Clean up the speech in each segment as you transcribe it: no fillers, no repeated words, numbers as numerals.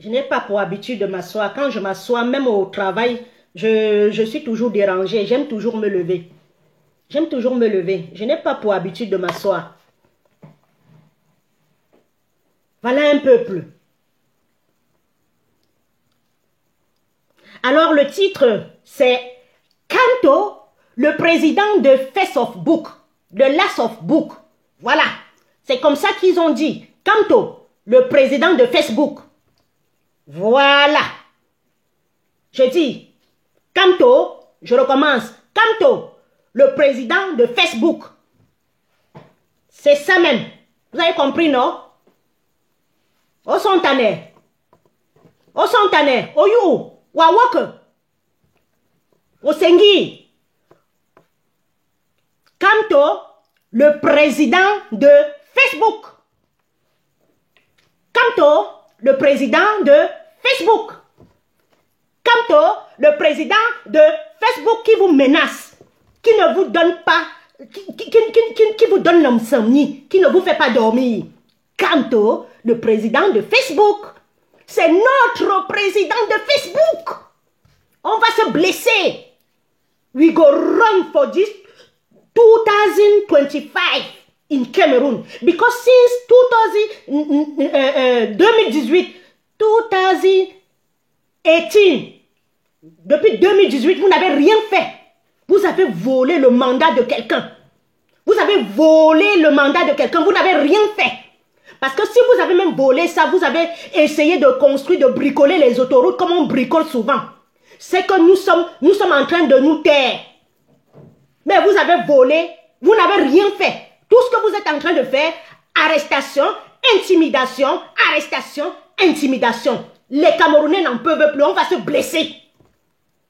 Je n'ai pas pour habitude de m'asseoir. Quand je m'assois, même au travail, je suis toujours dérangée. J'aime toujours me lever. J'aime toujours me lever. Je n'ai pas pour habitude de m'asseoir. Voilà un peuple. Alors le titre, c'est Kanto, le président de Face of Book, de Last of Book. Voilà, c'est comme ça qu'ils ont dit. Kanto, le président de Facebook. Voilà. Je dis, Kanto, je recommence. Kanto, le président de Facebook. C'est ça même. Vous avez compris, non? Au Sontané. Au Sontané. Au You. Wawak. Au Sengi. Kanto, le président de Facebook. Kanto, le président de Facebook. Kanto, le président de Facebook qui vous menace, qui ne vous donne pas, qui vous donne l'insomnie, qui ne vous fait pas dormir. Kanto, le président de Facebook. C'est notre président de Facebook. On va se blesser. We go run for this 2025 in Cameroon. Because since 2018, depuis 2018, vous n'avez rien fait. Vous avez volé le mandat de quelqu'un. Vous avez volé le mandat de quelqu'un. Vous n'avez rien fait. Parce que si vous avez même volé ça, vous avez essayé de construire, de bricoler les autoroutes comme on bricole souvent. C'est que nous sommes en train de nous taire. Mais vous avez volé, vous n'avez rien fait. Tout ce que vous êtes en train de faire, arrestation, intimidation, arrestation, intimidation. Les Camerounais n'en peuvent plus, on va se blesser.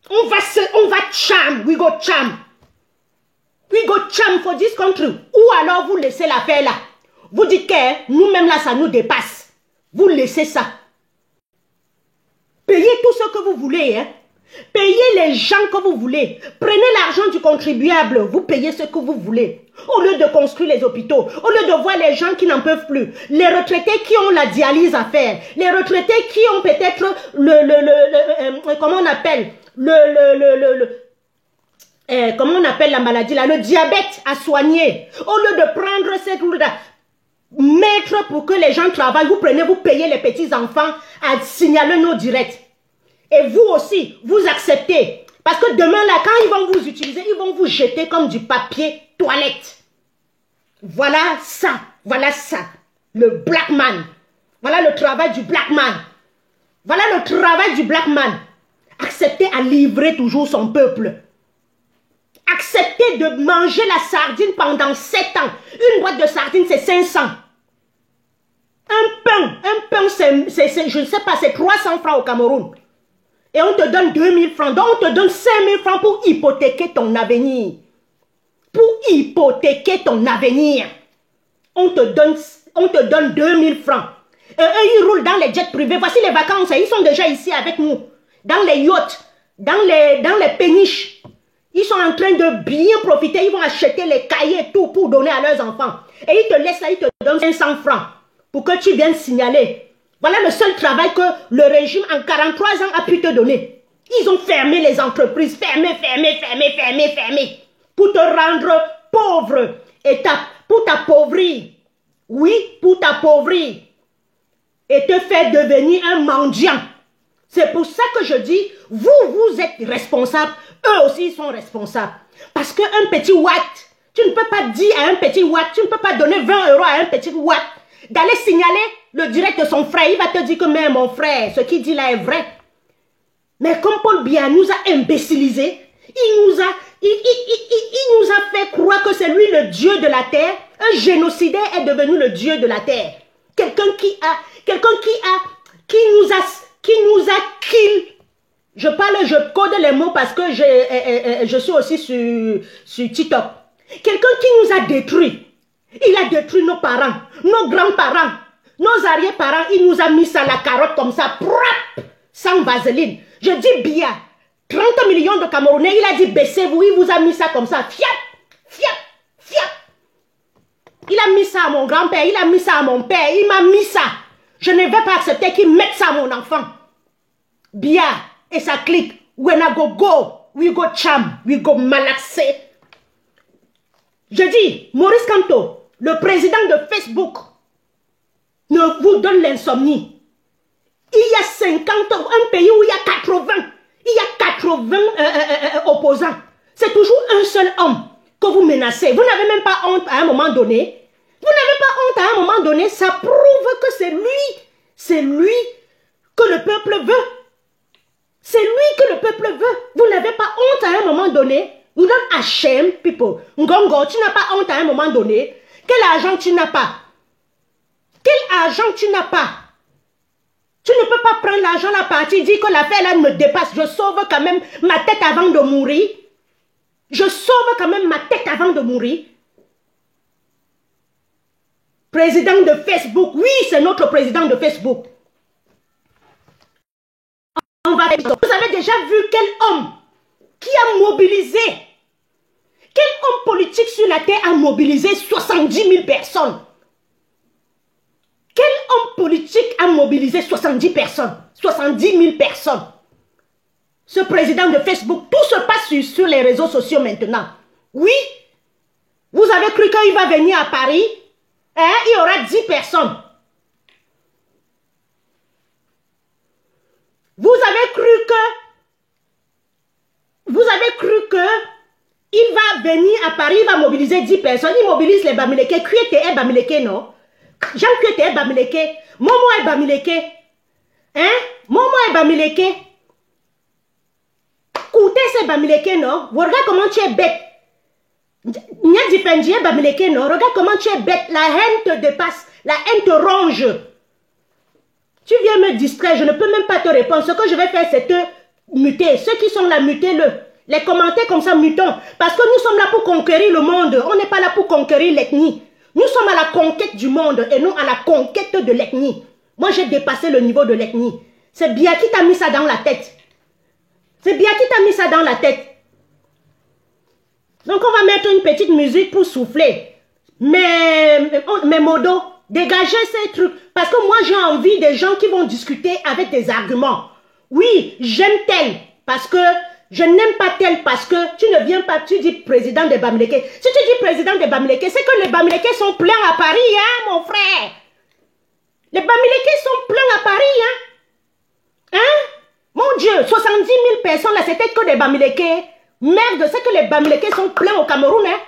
On va cham, we go cham. We go cham for this country. Ou alors vous laissez l'affaire là. Vous dites que nous-mêmes là, ça nous dépasse. Vous laissez ça. Payez tout ce que vous voulez. Hein. Payez les gens que vous voulez. Prenez l'argent du contribuable. Vous payez ce que vous voulez. Au lieu de construire les hôpitaux. Au lieu de voir les gens qui n'en peuvent plus. Les retraités qui ont la dialyse à faire. Les retraités qui ont peut-être comment on appelle comment on appelle la maladie là, le diabète à soigner. Au lieu de prendre cette mettre pour que les gens travaillent, vous prenez, vous payez les petits enfants à signaler nos directs. Et vous aussi, vous acceptez. Parce que demain là, quand ils vont vous utiliser, ils vont vous jeter comme du papier toilette. Voilà ça, le black man. Voilà le travail du black man. Voilà le travail du black man. Accepter à livrer toujours son peuple. Accepter de manger la sardine pendant 7 ans. Une boîte de sardines, c'est 500. Un pain, c'est, je ne sais pas, c'est 300 francs au Cameroun. Et on te donne 2000 francs. Donc on te donne 5000 francs pour hypothéquer ton avenir. Pour hypothéquer ton avenir. On te donne 2000 francs. Et eux, ils roulent dans les jets privés. Voici les vacances. Ils sont déjà ici avec nous. Dans les yachts. Dans les péniches. Ils sont en train de bien profiter. Ils vont acheter les cahiers et tout pour donner à leurs enfants. Et ils te laissent là, ils te donnent 500 francs pour que tu viennes signaler. Voilà le seul travail que le régime en 43 ans a pu te donner. Ils ont fermé les entreprises. Fermé. Pour te rendre pauvre. Et pour t'appauvrir. Oui, pour t'appauvrir. Et te faire devenir un mendiant. C'est pour ça que je dis, vous êtes responsables. Eux aussi, ils sont responsables. Parce qu'un petit watt, tu ne peux pas dire à un petit watt, tu ne peux pas donner 20 € à un petit watt, d'aller signaler le direct de son frère. Il va te dire que même mon frère, ce qu'il dit là est vrai. Mais comme Paul Biya nous a imbécilisés, il nous a fait croire que c'est lui le Dieu de la terre. Un génocidaire est devenu le Dieu de la terre. Quelqu'un qui nous a kill. Je code les mots parce que je suis aussi sur TikTok. Quelqu'un qui nous a détruit. Il a détruit nos parents, nos grands-parents, nos arrière-parents. Il nous a mis ça la carotte comme ça, sans vaseline. Je dis bien, 30 millions de Camerounais, il a dit baissez-vous, il vous a mis ça comme ça. Fiat. Il a mis ça à mon grand-père, il a mis ça à mon père, il m'a mis ça. Je ne vais pas accepter qu'ils mettent ça à mon enfant. Bia et sa clique. When I go, we go cham, we go malaxé. Je dis, Maurice Kamto, le président de Facebook, ne vous donne l'insomnie. Il y a 50 ans, un pays où il y a 80, opposants. C'est toujours un seul homme que vous menacez. Vous n'avez même pas honte à un moment donné. Vous n'avez pas honte à un moment donné. Ça prouve que c'est lui que le peuple veut. C'est lui que le peuple veut. Vous n'avez pas honte à un moment donné. Vous don't ashamed people. Ngongo, tu n'as pas honte à un moment donné. Quel argent tu n'as pas? Quel argent tu n'as pas? Tu ne peux pas prendre l'argent à partir, dire que l'affaire là me dépasse. Je sauve quand même ma tête avant de mourir. Je sauve quand même ma tête avant de mourir. Président de Facebook. Oui, c'est notre président de Facebook. Vous avez déjà vu quel homme qui a mobilisé, quel homme politique sur la terre a mobilisé 70 000 personnes? Quel homme politique a mobilisé 70 personnes, 70 000 personnes? Ce président de Facebook, tout se passe sur les réseaux sociaux maintenant. Oui, vous avez cru qu'il va venir à Paris, hein, il y aura 10 personnes. Vous avez cru que il va venir à Paris, il va mobiliser 10 personnes, il mobilise les Bamileke, Kuete et Bamileke, non? Jean Kuete et Bamileke, Momo et Bamileke, hein? Momo et Bamileke. Koute c'est Bamileke, non? Regarde comment tu es bête. Nya Difendi et Bamileke, non? Regarde comment tu es bête. La haine te dépasse, la haine te ronge. Tu viens me distraire, je ne peux même pas te répondre. Ce que je vais faire, c'est te muter. Ceux qui sont là, mutez-le. Les commentaires comme ça, mutons. Parce que nous sommes là pour conquérir le monde. On n'est pas là pour conquérir l'ethnie. Nous sommes à la conquête du monde et non à la conquête de l'ethnie. Moi, j'ai dépassé le niveau de l'ethnie. C'est bien qui t'a mis ça dans la tête. C'est bien qui t'a mis ça dans la tête. Donc, on va mettre une petite musique pour souffler. Mais Modo, dégagez ces trucs. Parce que moi, j'ai envie des gens qui vont discuter avec des arguments. Oui, j'aime tel parce que je n'aime pas tel parce que tu ne viens pas, tu dis président de Bamileke. Si tu dis président de Bamileke, c'est que les Bamileke sont pleins à Paris, hein, mon frère. Les Bamileke sont pleins à Paris, hein. Hein? Mon Dieu, 70 000 personnes là, c'était que des Bamileke. Merde, c'est que les Bamileke sont pleins au Cameroun, hein.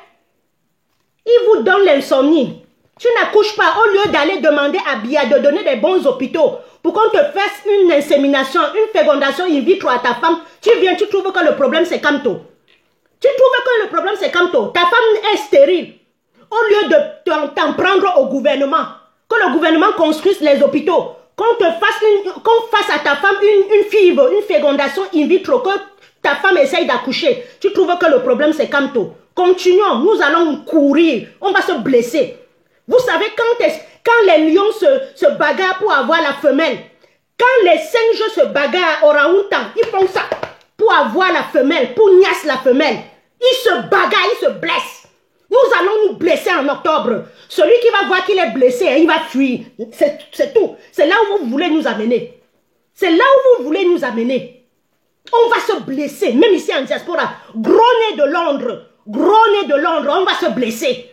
Ils vous donnent l'insomnie. Tu n'accouches pas au lieu d'aller demander à Bia de donner des bons hôpitaux pour qu'on te fasse une insémination, une fécondation in vitro à ta femme. Tu viens, tu trouves que le problème c'est Kamto. Tu trouves que le problème c'est Kamto. Ta femme est stérile. Au lieu de t'en prendre au gouvernement, que le gouvernement construise les hôpitaux, qu'on fasse à ta femme une fibre, une fécondation in vitro, que ta femme essaye d'accoucher. Tu trouves que le problème c'est Kamto. Continuons, nous allons courir, on va se blesser. Vous savez, quand les lions se bagarrent pour avoir la femelle, quand les singes se bagarrent au orang-outan, ils font ça pour avoir la femelle, pour niasse la femelle. Ils se bagarrent, ils se blessent. Nous allons nous blesser en octobre. Celui qui va voir qu'il est blessé, il va fuir. C'est tout. C'est là où vous voulez nous amener. C'est là où vous voulez nous amener. On va se blesser, même ici en diaspora. Gros nez de Londres, on va se blesser.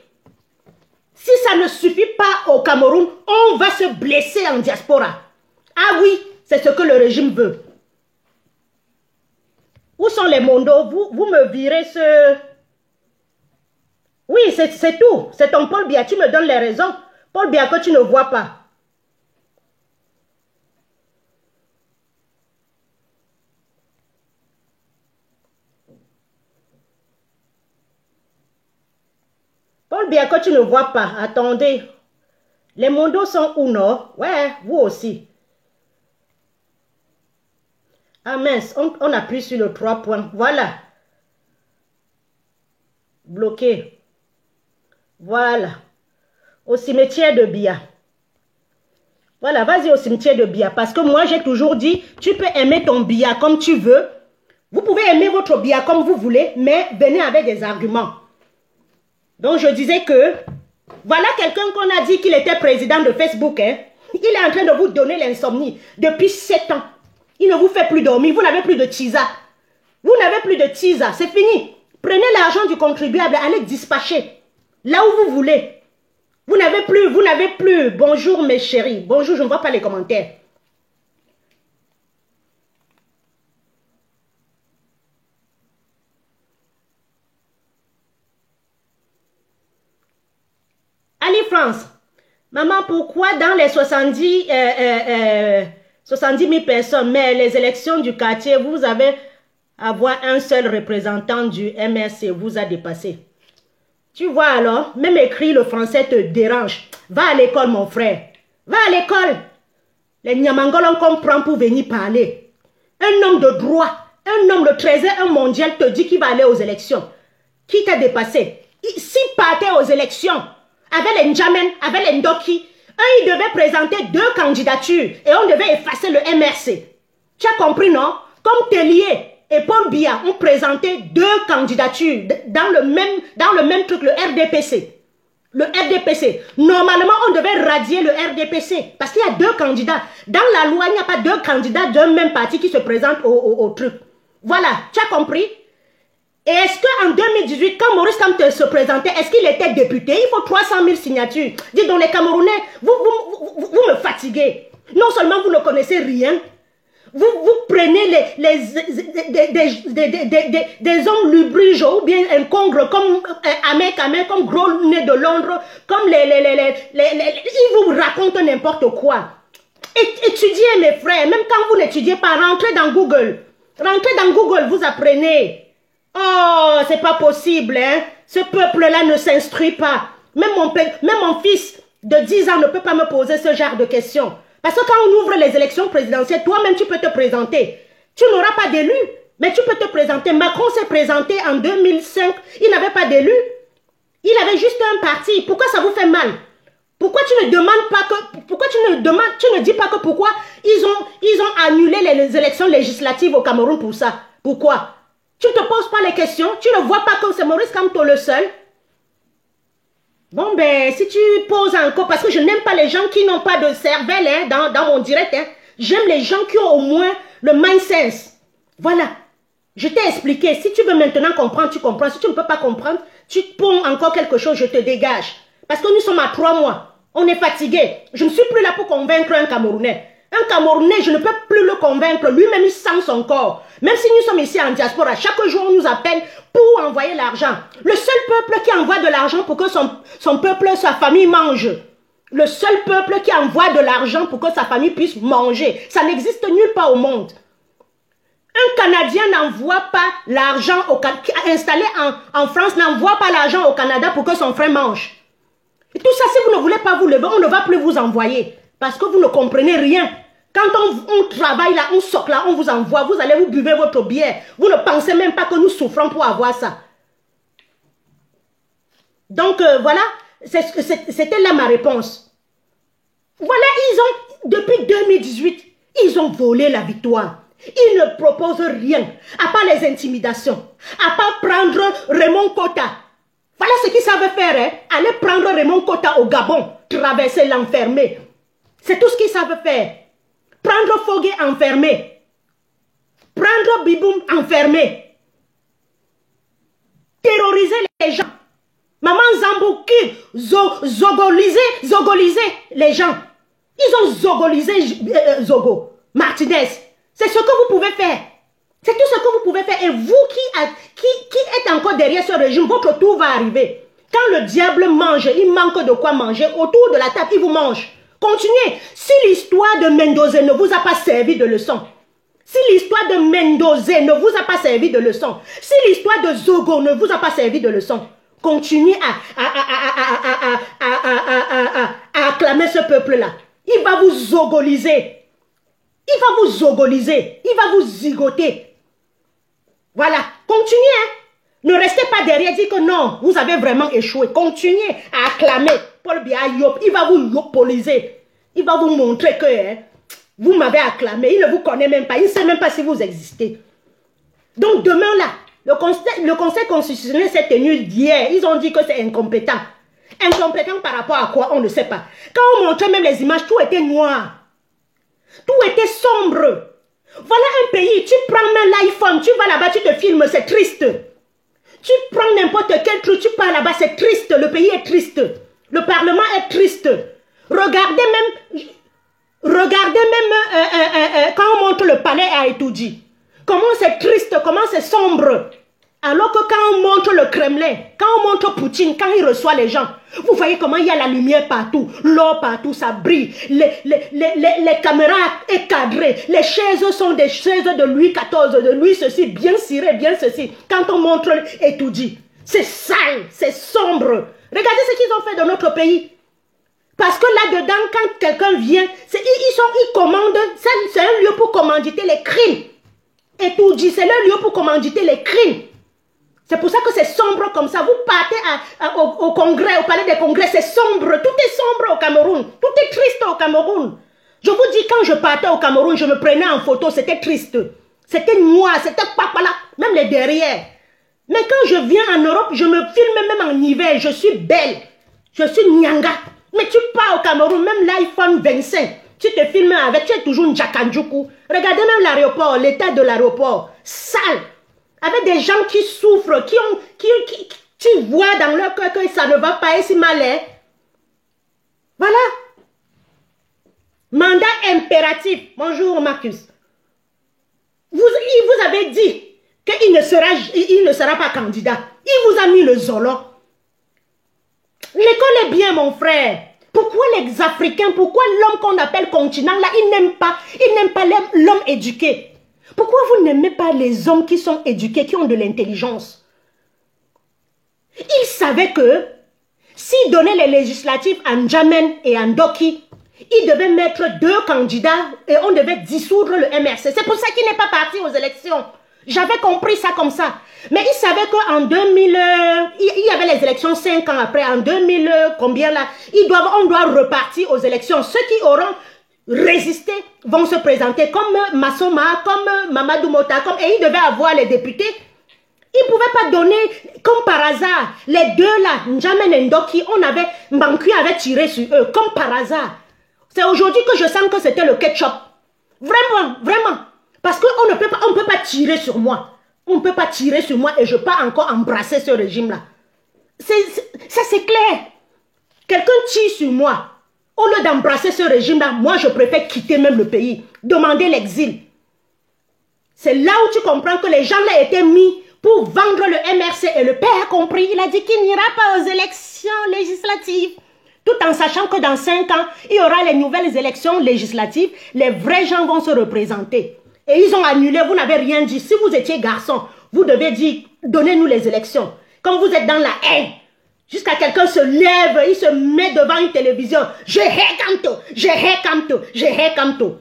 Si ça ne suffit pas au Cameroun, on va se blesser en diaspora. Ah oui, c'est ce que le régime veut. Où sont les mondos? Vous me virez ce... Oui, c'est tout. C'est ton Paul Biya, tu me donnes les raisons. Paul Biya que tu ne vois pas. Paul Biya que tu ne vois pas. Attendez. Les mondos sont où, non? Ouais, vous aussi. Ah mince, on appuie sur le 3 points. Voilà. Bloqué. Voilà. Au cimetière de Biya. Voilà, vas-y au cimetière de Biya. Parce que moi, j'ai toujours dit, tu peux aimer ton Biya comme tu veux. Vous pouvez aimer votre Biya comme vous voulez, mais venez avec des arguments. Donc, je disais que, voilà quelqu'un qu'on a dit qu'il était président de Facebook. Hein. Il Il est en train de vous donner l'insomnie depuis 7 ans. Il ne vous fait plus dormir. Vous n'avez plus de tisa. Vous n'avez plus de tisa. C'est fini. Prenez l'argent du contribuable, allez dispatcher. Là où vous voulez. Vous n'avez plus. Bonjour mes chéris. Bonjour, je ne vois pas les commentaires. Ali France. Maman, pourquoi dans les 70 000 personnes, mais les élections du quartier, vous avez avoir un seul représentant du MRC vous a dépassé? Tu vois alors, même écrit le français te dérange. Va à l'école mon frère. Va à l'école. Les Niamangols on comprend pour venir parler. Un homme de droit, un homme de 13e mondial te dit qu'il va aller aux élections. Qui t'a dépassé? S'il partait aux élections, avec les N'Djamen, avec les Ndoki, eux, ils devaient présenter 2 candidatures et on devait effacer le MRC. Tu as compris, non? Comme Tellier et Paul Biya ont présenté 2 candidatures dans le même truc, le RDPC. Le RDPC. Normalement, on devait radier le RDPC parce qu'il y a 2 candidats. Dans la loi, il n'y a pas 2 candidats d'un même parti qui se présentent au truc. Voilà, tu as compris? Et est-ce qu'en 2018, quand Maurice Kamto se présentait, est-ce qu'il était député? Il faut 300 000 signatures. Dis donc les Camerounais, vous me fatiguez. Non seulement vous ne connaissez rien, vous prenez des hommes lubriges ou bien incongres comme Ahmed Kamel, comme Gros Nez de Londres, comme ils vous racontent n'importe quoi. Étudiez mes frères, même quand vous n'étudiez pas, rentrez dans Google. Rentrez dans Google, vous apprenez. Oh, c'est pas possible, hein. Ce peuple-là ne s'instruit pas. Même mon fils de 10 ans ne peut pas me poser ce genre de questions. Parce que quand on ouvre les élections présidentielles, toi-même tu peux te présenter. Tu n'auras pas d'élu, mais tu peux te présenter. Macron s'est présenté en 2005, il n'avait pas d'élu. Il avait juste un parti. Pourquoi ça vous fait mal? Pourquoi tu ne demandes pas que... Pourquoi tu ne dis pas que pourquoi ils ont annulé les élections législatives au Cameroun pour ça? Pourquoi? Tu ne te poses pas les questions, tu ne vois pas que c'est Maurice Kamto le seul. Bon ben, si tu poses encore, parce que je n'aime pas les gens qui n'ont pas de cervelle hein, dans mon direct. Hein. J'aime les gens qui ont au moins le mind sense. Voilà. Je t'ai expliqué. Si tu veux maintenant comprendre, tu comprends. Si tu ne peux pas comprendre, tu ponds encore quelque chose, je te dégage. Parce que nous sommes à 3 mois. On est fatigué. Je ne suis plus là pour convaincre un Camerounais. Un Camerounais, je ne peux plus le convaincre. Lui-même, il sent son corps. Même si nous sommes ici en diaspora, chaque jour, on nous appelle pour envoyer l'argent. Le seul peuple qui envoie de l'argent pour que son peuple, sa famille mange. Le seul peuple qui envoie de l'argent pour que sa famille puisse manger. Ça n'existe nulle part au monde. Un Canadien n'envoie pas l'argent installé en France, n'envoie pas l'argent au Canada pour que son frère mange. Et tout ça, si vous ne voulez pas vous lever, on ne va plus vous envoyer. Parce que vous ne comprenez rien. Quand on travaille là, on sort là, on vous envoie, vous allez vous buvez votre bière. Vous ne pensez même pas que nous souffrons pour avoir ça. Donc voilà, c'était là ma réponse. Voilà, depuis 2018, ils ont volé la victoire. Ils ne proposent rien, à part les intimidations, à part prendre Raymond Kota. Voilà ce qu'ils savent faire, hein? Aller prendre Raymond Kota au Gabon, traverser l'enfermer. C'est tout ce qu'ils savent faire. Prendre Fogué enfermé. Prendre Biboum enfermé. Terroriser les gens. Maman Zambouki, zogoliser les gens. Ils ont zogolisé Zogo, Martinez. C'est ce que vous pouvez faire. C'est tout ce que vous pouvez faire. Et vous qui êtes encore derrière ce régime, votre tour va arriver. Quand le diable mange, il manque de quoi manger. Autour de la table, il vous mange. Continuez. Si l'histoire de Mendoza ne vous a pas servi de leçon, si l'histoire de Mendoza ne vous a pas servi de leçon, si l'histoire de Zogo ne vous a pas servi de leçon, continuez à acclamer ce peuple-là. Il va vous zogoliser. Il va vous zogoliser. Il va vous zigoter. Voilà. Continuez. Hein. Ne restez pas derrière et dire que non, vous avez vraiment échoué. Continuez à acclamer Paul Biya Yop. Il va vous yopoliser. Il va vous montrer que hein, vous m'avez acclamé. Il ne vous connaît même pas. Il ne sait même pas si vous existez. Donc demain là, le conseil constitutionnel s'est tenu d'hier. Ils ont dit que c'est incompétent. Incompétent par rapport à quoi? On ne sait pas. Quand on montrait même les images, tout était noir. Tout était sombre. Voilà un pays, tu prends même l'iPhone, tu vas là-bas, tu te filmes, c'est triste. Tu prends n'importe quel truc, tu pars là-bas, c'est triste. Le pays est triste. Le Parlement est triste. Regardez même quand on montre le palais à Etoudji. Comment c'est triste, comment c'est sombre. Alors que quand on montre le Kremlin, quand on montre Poutine, quand il reçoit les gens, vous voyez comment il y a la lumière partout, l'or partout, ça brille, les caméras est cadrées, les chaises sont des chaises de Louis XIV, de Louis ceci, bien ciré, bien ceci. Quand on montre Etoudji, c'est sale, c'est sombre. Regardez ce qu'ils ont fait dans notre pays. Parce que là-dedans, quand quelqu'un vient, ils commandent, c'est un lieu pour commanditer les crimes. Etoudji, c'est le lieu pour commanditer les crimes. C'est pour ça que c'est sombre comme ça. Vous partez au congrès, au palais des congrès, c'est sombre. Tout est sombre au Cameroun. Tout est triste au Cameroun. Je vous dis, quand je partais au Cameroun, je me prenais en photo, c'était triste. C'était noir, c'était papala, même les derrière. Mais quand je viens en Europe, je me filme même en hiver, je suis belle. Je suis nyanga. Mais tu pars au Cameroun, même l'iPhone 25, tu te filmes avec, tu es toujours Njakanjuku. Regardez même l'aéroport, l'état de l'aéroport, sale. Avec des gens qui souffrent, tu vois dans leur cœur que ça ne va pas, et si mal est. Voilà. Mandat impératif. Bonjour Marcus. Il vous avait dit qu'il ne sera pas candidat. Il vous a mis le zolo. L'école est bien, mon frère. Pourquoi les Africains, pourquoi l'homme qu'on appelle continent, là, il n'aime pas l'homme éduqué? Pourquoi vous n'aimez pas les hommes qui sont éduqués, qui ont de l'intelligence? Ils savaient que s'ils donnaient les législatives à N'Djamen et à Ndoki, ils devaient mettre 2 candidats et on devait dissoudre le MRC. C'est pour ça qu'il n'est pas parti aux élections. J'avais compris ça comme ça. Mais ils savaient qu'en 2000, il y avait les élections 5 ans après. En 2000, combien là, on doit repartir aux élections. Ceux qui auront résisté vont se présenter comme Massoma, comme Mamadou Mota, et ils devaient avoir les députés. Ils ne pouvaient pas donner, comme par hasard, les deux là, N'Djamen et Ndoki, Mbankuy avait tiré sur eux, comme par hasard. C'est aujourd'hui que je sens que c'était le ketchup. Vraiment, vraiment. Parce qu'on ne peut pas tirer sur moi. On ne peut pas tirer sur moi et je ne peux pas encore embrasser ce régime-là. Ça c'est clair. Quelqu'un tire sur moi. Au lieu d'embrasser ce régime-là, moi je préfère quitter même le pays. Demander l'exil. C'est là où tu comprends que les gens-là étaient mis pour vendre le MRC. Et le père a compris. Il a dit qu'il n'ira pas aux élections législatives. Tout en sachant que dans 5 ans, il y aura les nouvelles élections législatives. Les vrais gens vont se représenter. Et ils ont annulé, vous n'avez rien dit. Si vous étiez garçon, vous devez dire, donnez-nous les élections. Quand vous êtes dans la haine, jusqu'à quelqu'un se lève, il se met devant une télévision. Je hais Kamto, je hais Kamto, je hais Kamto.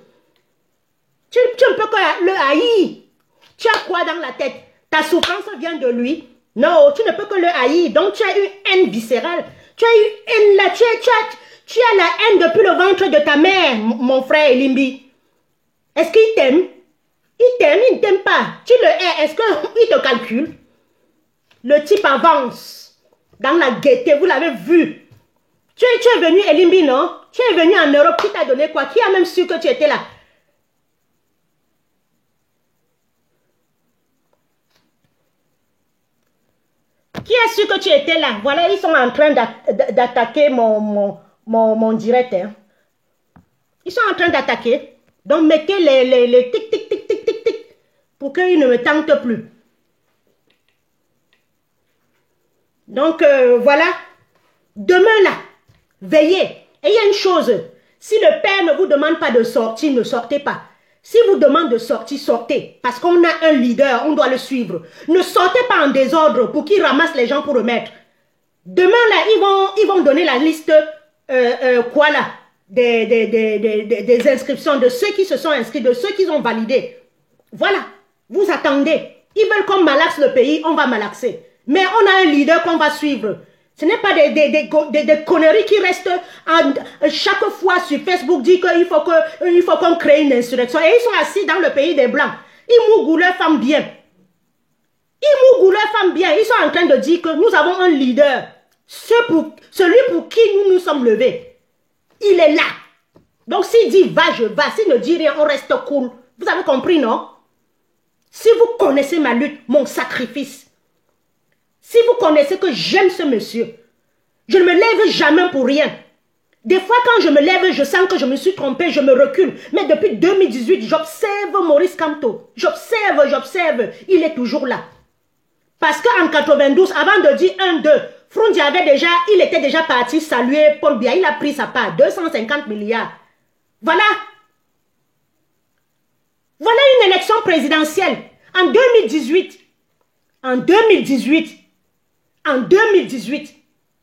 Tu ne peux que le haïr. Tu as quoi dans la tête? Ta souffrance vient de lui? Non, tu ne peux que le haïr. Donc tu as une haine viscérale. Tu as eu haine là, tu as la haine depuis le ventre de ta mère, mon frère Elimbi. Est-ce qu'il t'aime? Il t'aime, il ne t'aime pas. Tu le hais, est-ce qu'il te calcule? Le type avance dans la gaieté, vous l'avez vu. Tu es venu, Elimbi, non? Tu es venu en Europe, qui t'a donné quoi? Qui a même su que tu étais là? Qui a su que tu étais là? Voilà, ils sont en train d'attaquer mon direct. Hein. Ils sont en train d'attaquer. Donc, mettez les tic, tic, tic, tic, tic, tic, pour qu'ils ne me tentent plus. Donc, voilà. Demain, là, veillez. Et il y a une chose. Si le père ne vous demande pas de sortir, ne sortez pas. Si vous demande de sortir, sortez. Parce qu'on a un leader, on doit le suivre. Ne sortez pas en désordre pour qu'il ramasse les gens pour remettre. Demain, là, ils vont donner la liste, quoi là, des inscriptions, de ceux qui se sont inscrits, de ceux qui ont validé. Voilà, vous attendez. Ils veulent qu'on malaxe le pays, on va malaxer. Mais on a un leader qu'on va suivre. Ce n'est pas des conneries qui restent chaque fois sur Facebook, dit qu'il faut qu'on crée une insurrection. Et ils sont assis dans le pays des Blancs. Ils mougoulent leurs femmes bien. Ils mougoulent leurs femmes bien. Ils sont en train de dire que nous avons un leader. Celui pour qui nous nous sommes levés, il est là. Donc s'il dit va, je vais. S'il ne dit rien, on reste cool. Vous avez compris, non? Si vous connaissez ma lutte, mon sacrifice, si vous connaissez que j'aime ce monsieur, je ne me lève jamais pour rien. Des fois, quand je me lève, je sens que je me suis trompée, je me recule. Mais depuis 2018, j'observe Maurice Kamto. J'observe. Il est toujours là. Parce qu'en 92, avant de dire 1-2, Frondi il était déjà parti saluer Paul Biya. Il a pris sa part, 250 milliards. Voilà. Voilà une élection présidentielle. En 2018,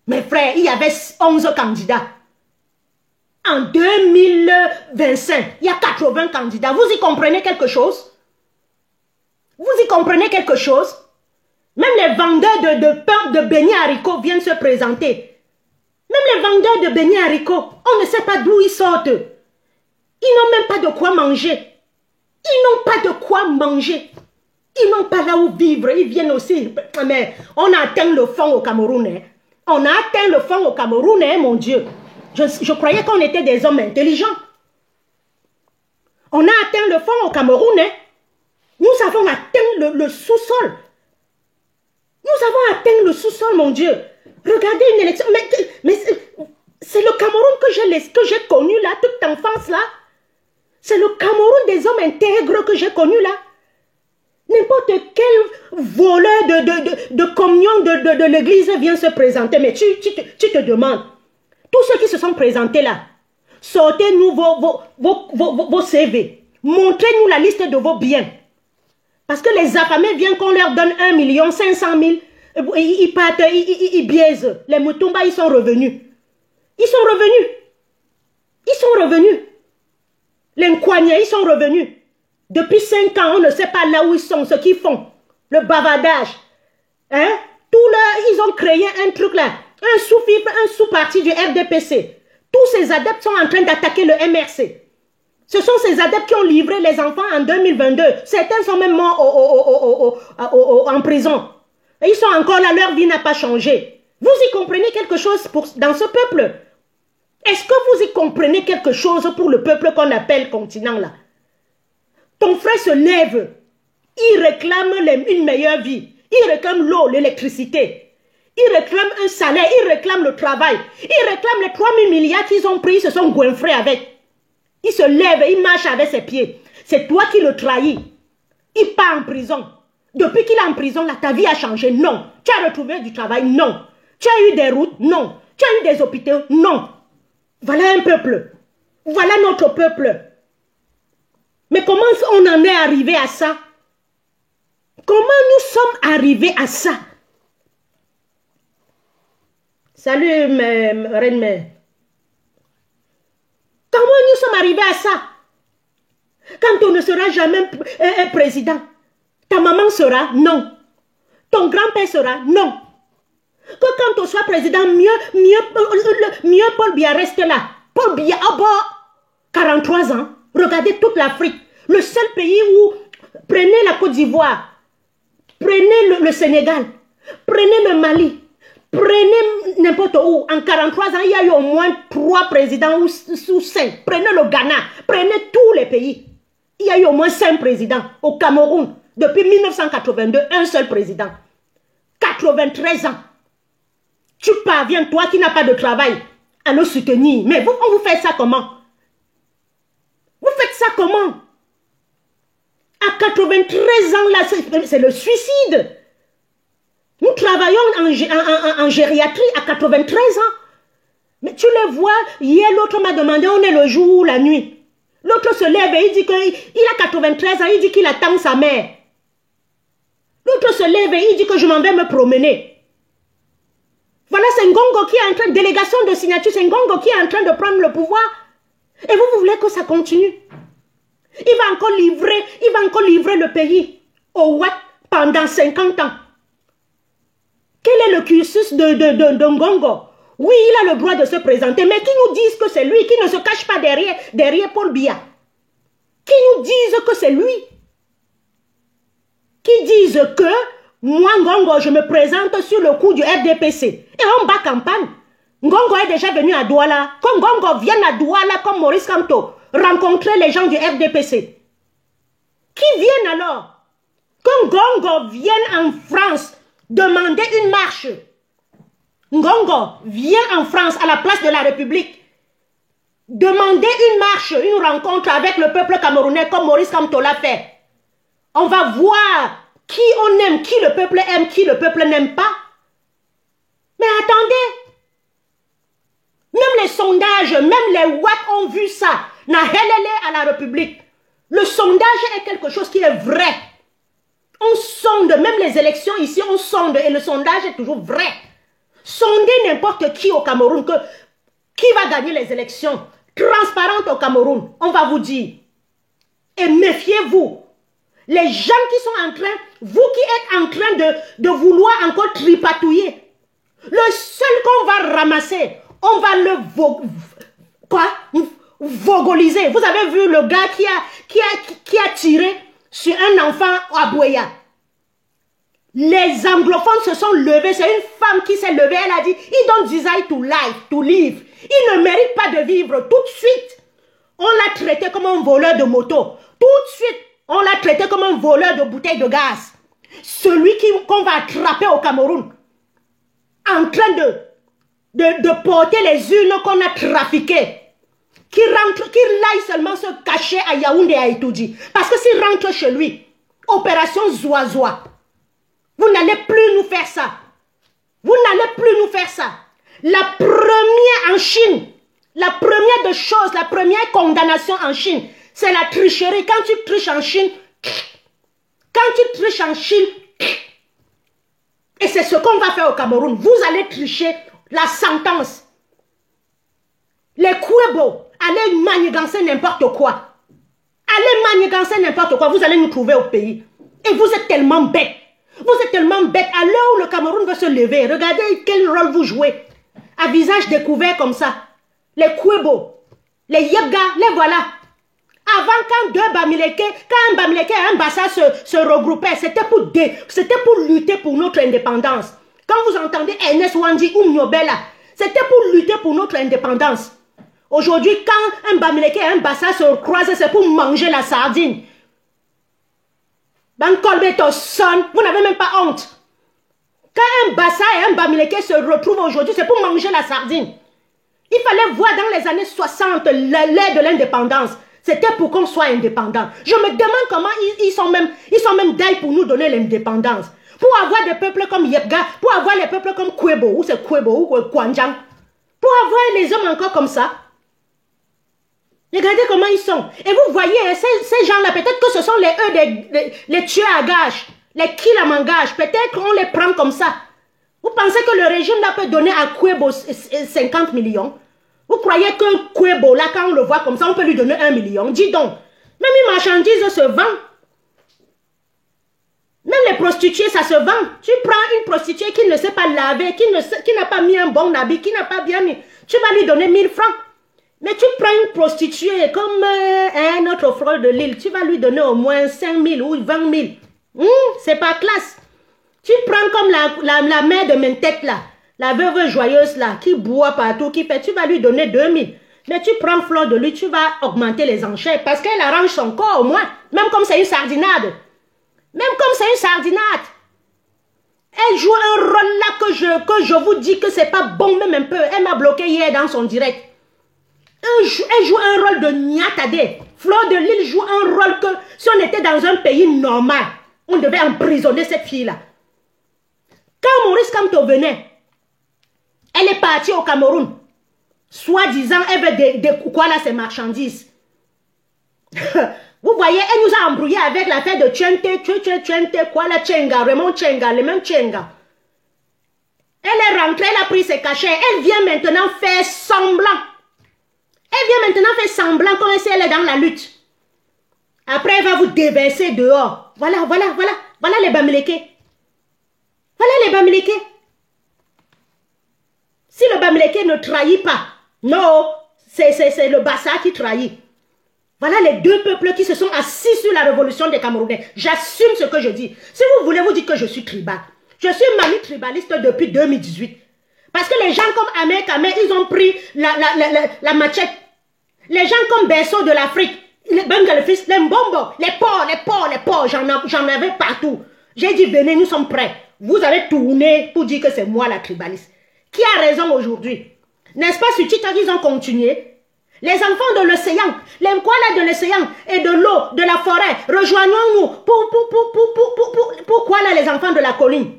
mes frères, il y avait 11 candidats. En 2025, il y a 80 candidats. Vous y comprenez quelque chose? Vous y comprenez quelque chose? Même les vendeurs de pain, de beignets haricots viennent se présenter. Même les vendeurs de beignets haricots, on ne sait pas d'où ils sortent. Ils n'ont même pas de quoi manger. Ils n'ont pas là où vivre. Ils viennent aussi. Mais on a atteint le fond au Cameroun. Hein. On a atteint le fond au Cameroun, hein, mon Dieu. Je croyais qu'on était des hommes intelligents. On a atteint le fond au Cameroun. Hein. Nous avons atteint le sous-sol. Nous avons atteint le sous-sol, mon Dieu. Regardez une élection. Mais c'est le Cameroun que j'ai connu là, toute enfance là. C'est le Cameroun des hommes intègres que j'ai connu là. N'importe quel voleur de communion de l'église vient se présenter. Mais tu te demandes, tous ceux qui se sont présentés là, sortez-nous vos CV. Montrez-nous la liste de vos biens. Parce que les affamés viennent qu'on leur donne 1 500 000. Ils partent, ils biaisent. Les Mutumba, ils sont revenus. Ils sont revenus. Les Nkwanya, ils sont revenus. Depuis 5 ans, on ne sait pas là où ils sont, ce qu'ils font. Le bavardage. Hein? Ils ont créé un truc là. Un sous-fifre, un sous-parti du RDPC. Tous ces adeptes sont en train d'attaquer le MRC. Ce sont ces adeptes qui ont livré les enfants en 2022. Certains sont même morts en prison. Et ils sont encore là, leur vie n'a pas changé. Vous y comprenez quelque chose dans ce peuple? Est-ce que vous y comprenez quelque chose pour le peuple qu'on appelle continent là? Ton frère se lève. Il réclame une meilleure vie. Il réclame l'eau, l'électricité. Il réclame un salaire. Il réclame le travail. Il réclame les 3 000 milliards qu'ils ont pris. Ils se sont goinfrés avec. Il se lève et il marche avec ses pieds. C'est toi qui le trahis. Il part en prison. Depuis qu'il est en prison, là, ta vie a changé. Non. Tu as retrouvé du travail. Non. Tu as eu des routes. Non. Tu as eu des hôpitaux. Non. Voilà un peuple. Voilà notre peuple. Mais comment on en est arrivé à ça? Comment nous sommes arrivés à ça? Salut, Reine-Mère. Comment nous sommes arrivés à ça? Quand on ne sera jamais un président, ta maman sera? Non. Ton grand-père sera? Non. Que quand on soit président, mieux Paul Biya reste là. Paul Biya, 43 ans. Regardez toute l'Afrique. Le seul pays où, prenez la Côte d'Ivoire, prenez le Sénégal, prenez le Mali, prenez n'importe où. En 43 ans, il y a eu au moins 3 présidents ou 5. Prenez le Ghana, prenez tous les pays. Il y a eu au moins 5 présidents. Au Cameroun, depuis 1982, un seul président. 93 ans. Tu parviens, toi qui n'as pas de travail, à nous soutenir. Mais on vous fait ça comment? Vous faites ça comment? À 93 ans, là, c'est le suicide. Nous travaillons en gériatrie à 93 ans. Mais tu le vois, hier, l'autre m'a demandé, on est le jour ou la nuit. L'autre se lève et il dit qu'il a 93 ans, il dit qu'il attend sa mère. L'autre se lève et il dit que je m'en vais me promener. Voilà, c'est Ngongo qui est en train, délégation de signature, c'est Ngongo qui est en train de prendre le pouvoir. Et vous voulez que ça continue? Il va encore livrer le pays au Watt pendant 50 ans. Quel est le cursus de Ngongo? Oui, il a le droit de se présenter, mais qui nous disent que c'est lui, qui ne se cache pas derrière Paul Biya? Qui nous disent que c'est lui? Qui disent que moi, Ngongo, je me présente sur le coup du RDPC Et on bat campagne. Ngongo est déjà venu à Douala. Quand Ngongo vient à Douala, comme Maurice Kamto, rencontrer les gens du FDPC. Qui viennent alors? Quand Ngongo vient en France demander une marche, Ngongo vient en France à la place de la République demander une marche, une rencontre avec le peuple camerounais comme Maurice Kamto l'a fait. On va voir qui on aime, qui le peuple aime, qui le peuple n'aime pas. Mais attendez, même les sondages, même les Watt ont vu ça. Na helele à la République. Le sondage est quelque chose qui est vrai. On sonde, même les élections ici, on sonde et le sondage est toujours vrai. Sondez n'importe qui au Cameroun, qui va gagner les élections transparentes au Cameroun, on va vous dire. Et méfiez-vous. Les gens qui sont en train, vous qui êtes en train de vouloir encore tripatouiller, le seul qu'on va ramasser, on va le vogoliser. Vous avez vu le gars qui a tiré sur un enfant à Bouéa. Les anglophones se sont levés. C'est une femme qui s'est levée. Elle a dit, he don't desire to live. Il ne mérite pas de vivre. Tout de suite, on l'a traité comme un voleur de moto. Tout de suite, on l'a traité comme un voleur de bouteilles de gaz. Celui qu'on va attraper au Cameroun, en train de porter les urnes qu'on a trafiquées, qui aille seulement se cacher à Yaoundé et à Itoudi. Parce que s'il rentre chez lui, opération Zoazoa, vous n'allez plus nous faire ça. Vous n'allez plus nous faire ça. La première en Chine, la première de choses, la première condamnation en Chine, c'est la tricherie. Quand tu triches en Chine, et c'est ce qu'on va faire au Cameroun, vous allez tricher la sentence. Les Kouebo, allez manigancer n'importe quoi. Allez manigancer n'importe quoi, vous allez nous trouver au pays. Et vous êtes tellement bêtes. Vous êtes tellement bêtes. À l'heure où le Cameroun veut se lever, regardez quel rôle vous jouez. À visage découvert comme ça. Les Kouebo, les Yebga, les voilà. Avant, quand un Bamileke et un Bassa se regroupaient, c'était pour lutter pour notre indépendance. Quand vous entendez Ernest Wandi ou Nyobela, c'était pour lutter pour notre indépendance. Aujourd'hui, quand un Bamileke et un Bassa se croisent, c'est pour manger la sardine. Ben Colbeto sonne, vous n'avez même pas honte. Quand un Bassa et un Bamileke se retrouvent aujourd'hui, c'est pour manger la sardine. Il fallait voir dans les années 60 l'ère de l'indépendance. C'était pour qu'on soit indépendant. Je me demande comment ils sont même d'ailleurs pour nous donner l'indépendance. Pour avoir des peuples comme Yebga, pour avoir les peuples comme Kouebo, ou c'est Kouebo, ou Kwanjang. Pour avoir les hommes encore comme ça. Regardez comment ils sont. Et vous voyez, ces gens-là, peut-être que ce sont les tueurs à gages, les kills à mangage. Peut-être qu'on les prend comme ça. Vous pensez que le régime-là peut donner à Kouebo 50 millions? Vous croyez que Kouebo, là, quand on le voit comme ça, on peut lui donner 1 million? Dis donc. Même une marchandise se vend. Même les prostituées, ça se vend. Tu prends une prostituée qui ne sait pas laver, qui n'a pas mis un bon habit, qui n'a pas bien mis. Tu vas lui donner 1000 francs. Mais tu prends une prostituée comme un autre frère de l'île, tu vas lui donner au moins 5 000 ou 20 000. C'est pas classe. Tu prends comme la mère de Mentec là, la veuve joyeuse là, qui boit partout, qui fait, tu vas lui donner 2 000. Mais tu prends Fleur de lui, tu vas augmenter les enchères parce qu'elle arrange son corps au moins. Même comme c'est une sardinade. Même comme c'est une sardinade. Elle joue un rôle là que je vous dis que c'est pas bon même un peu. Elle m'a bloqué hier dans son direct. Elle joue un rôle de Niatade. Fleur de l'île joue un rôle que si on était dans un pays normal, on devait emprisonner cette fille-là. Quand Maurice Kamto venait, elle est partie au Cameroun. Soi-disant, elle veut quoi là, ces marchandises. Vous voyez, elle nous a embrouillé avec l'affaire de Tchente, quoi la Tchenga, Raymond Tchenga, le même Tchenga. Elle est rentrée, elle a pris ses cachets. Elle vient maintenant faire semblant. Elle vient maintenant faire semblant comme si elle est dans la lutte. Après, elle va vous déverser dehors. Voilà les Bamileke. Voilà les Bamileke. Si le Bamileke ne trahit pas, non, c'est le Bassa qui trahit. Voilà les deux peuples qui se sont assis sur la révolution des Camerounais. J'assume ce que je dis. Si vous voulez vous dire que je suis tribal, je suis mami tribaliste depuis 2018. Parce que les gens comme Ahmed Ahmed, ils ont pris la machette. Les gens comme Berceau de l'Afrique, les Bengalfis, les Mbombo, les porcs, j'en avais partout. J'ai dit, venez, nous sommes prêts. Vous avez tourné pour dire que c'est moi la tribaliste. Qui a raison aujourd'hui? N'est-ce pas, sur TikTok, ils ont continué? Les enfants de l'océan, les Mkwala de l'océan et de l'eau, de la forêt, rejoignons-nous. Pourquoi là, les enfants de la colline?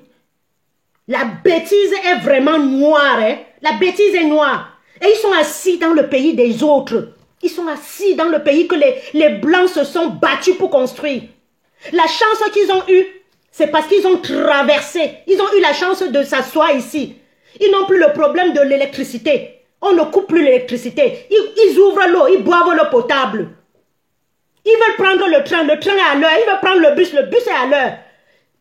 La bêtise est vraiment noire. Hein? La bêtise est noire. Et ils sont assis dans le pays des autres. Ils sont assis dans le pays que les Blancs se sont battus pour construire. La chance qu'ils ont eue, c'est parce qu'ils ont traversé. Ils ont eu la chance de s'asseoir ici. Ils n'ont plus le problème de l'électricité. On ne coupe plus l'électricité. Ils ouvrent l'eau, ils boivent l'eau potable. Ils veulent prendre le train est à l'heure. Ils veulent prendre le bus est à l'heure.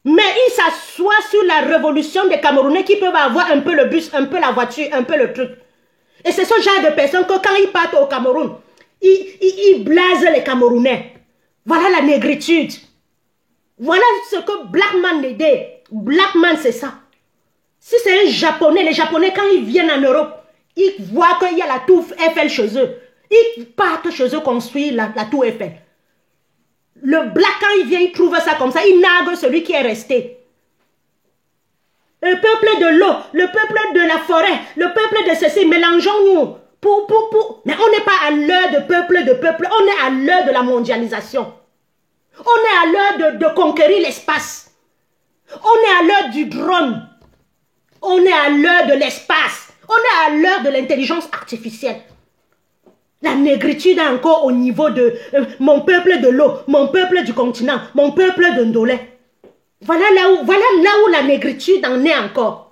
Mais ils s'assoient sur la révolution des Camerounais qui peuvent avoir un peu le bus, un peu la voiture, un peu le truc. Et c'est ce genre de personnes que quand ils partent au Cameroun, ils blasent les Camerounais. Voilà la négritude. Voilà ce que Blackman aidait. Blackman, c'est ça. Si c'est un Japonais, les Japonais, quand ils viennent en Europe, ils voient qu'il y a la tour Eiffel chez eux. Ils partent chez eux construire la tour Eiffel. Le Black, quand il vient, il trouve ça comme ça. Il nargue celui qui est resté. Le peuple de l'eau, le peuple de la forêt, le peuple de ceci, mélangeons-nous. Mais on n'est pas à l'heure de peuple, on est à l'heure de la mondialisation. On est à l'heure de conquérir l'espace. On est à l'heure du drone. On est à l'heure de l'espace. On est à l'heure de l'intelligence artificielle. La négritude est encore au niveau de mon peuple de l'eau, mon peuple du continent, mon peuple de Ndolé. Voilà là où la négritude en est encore.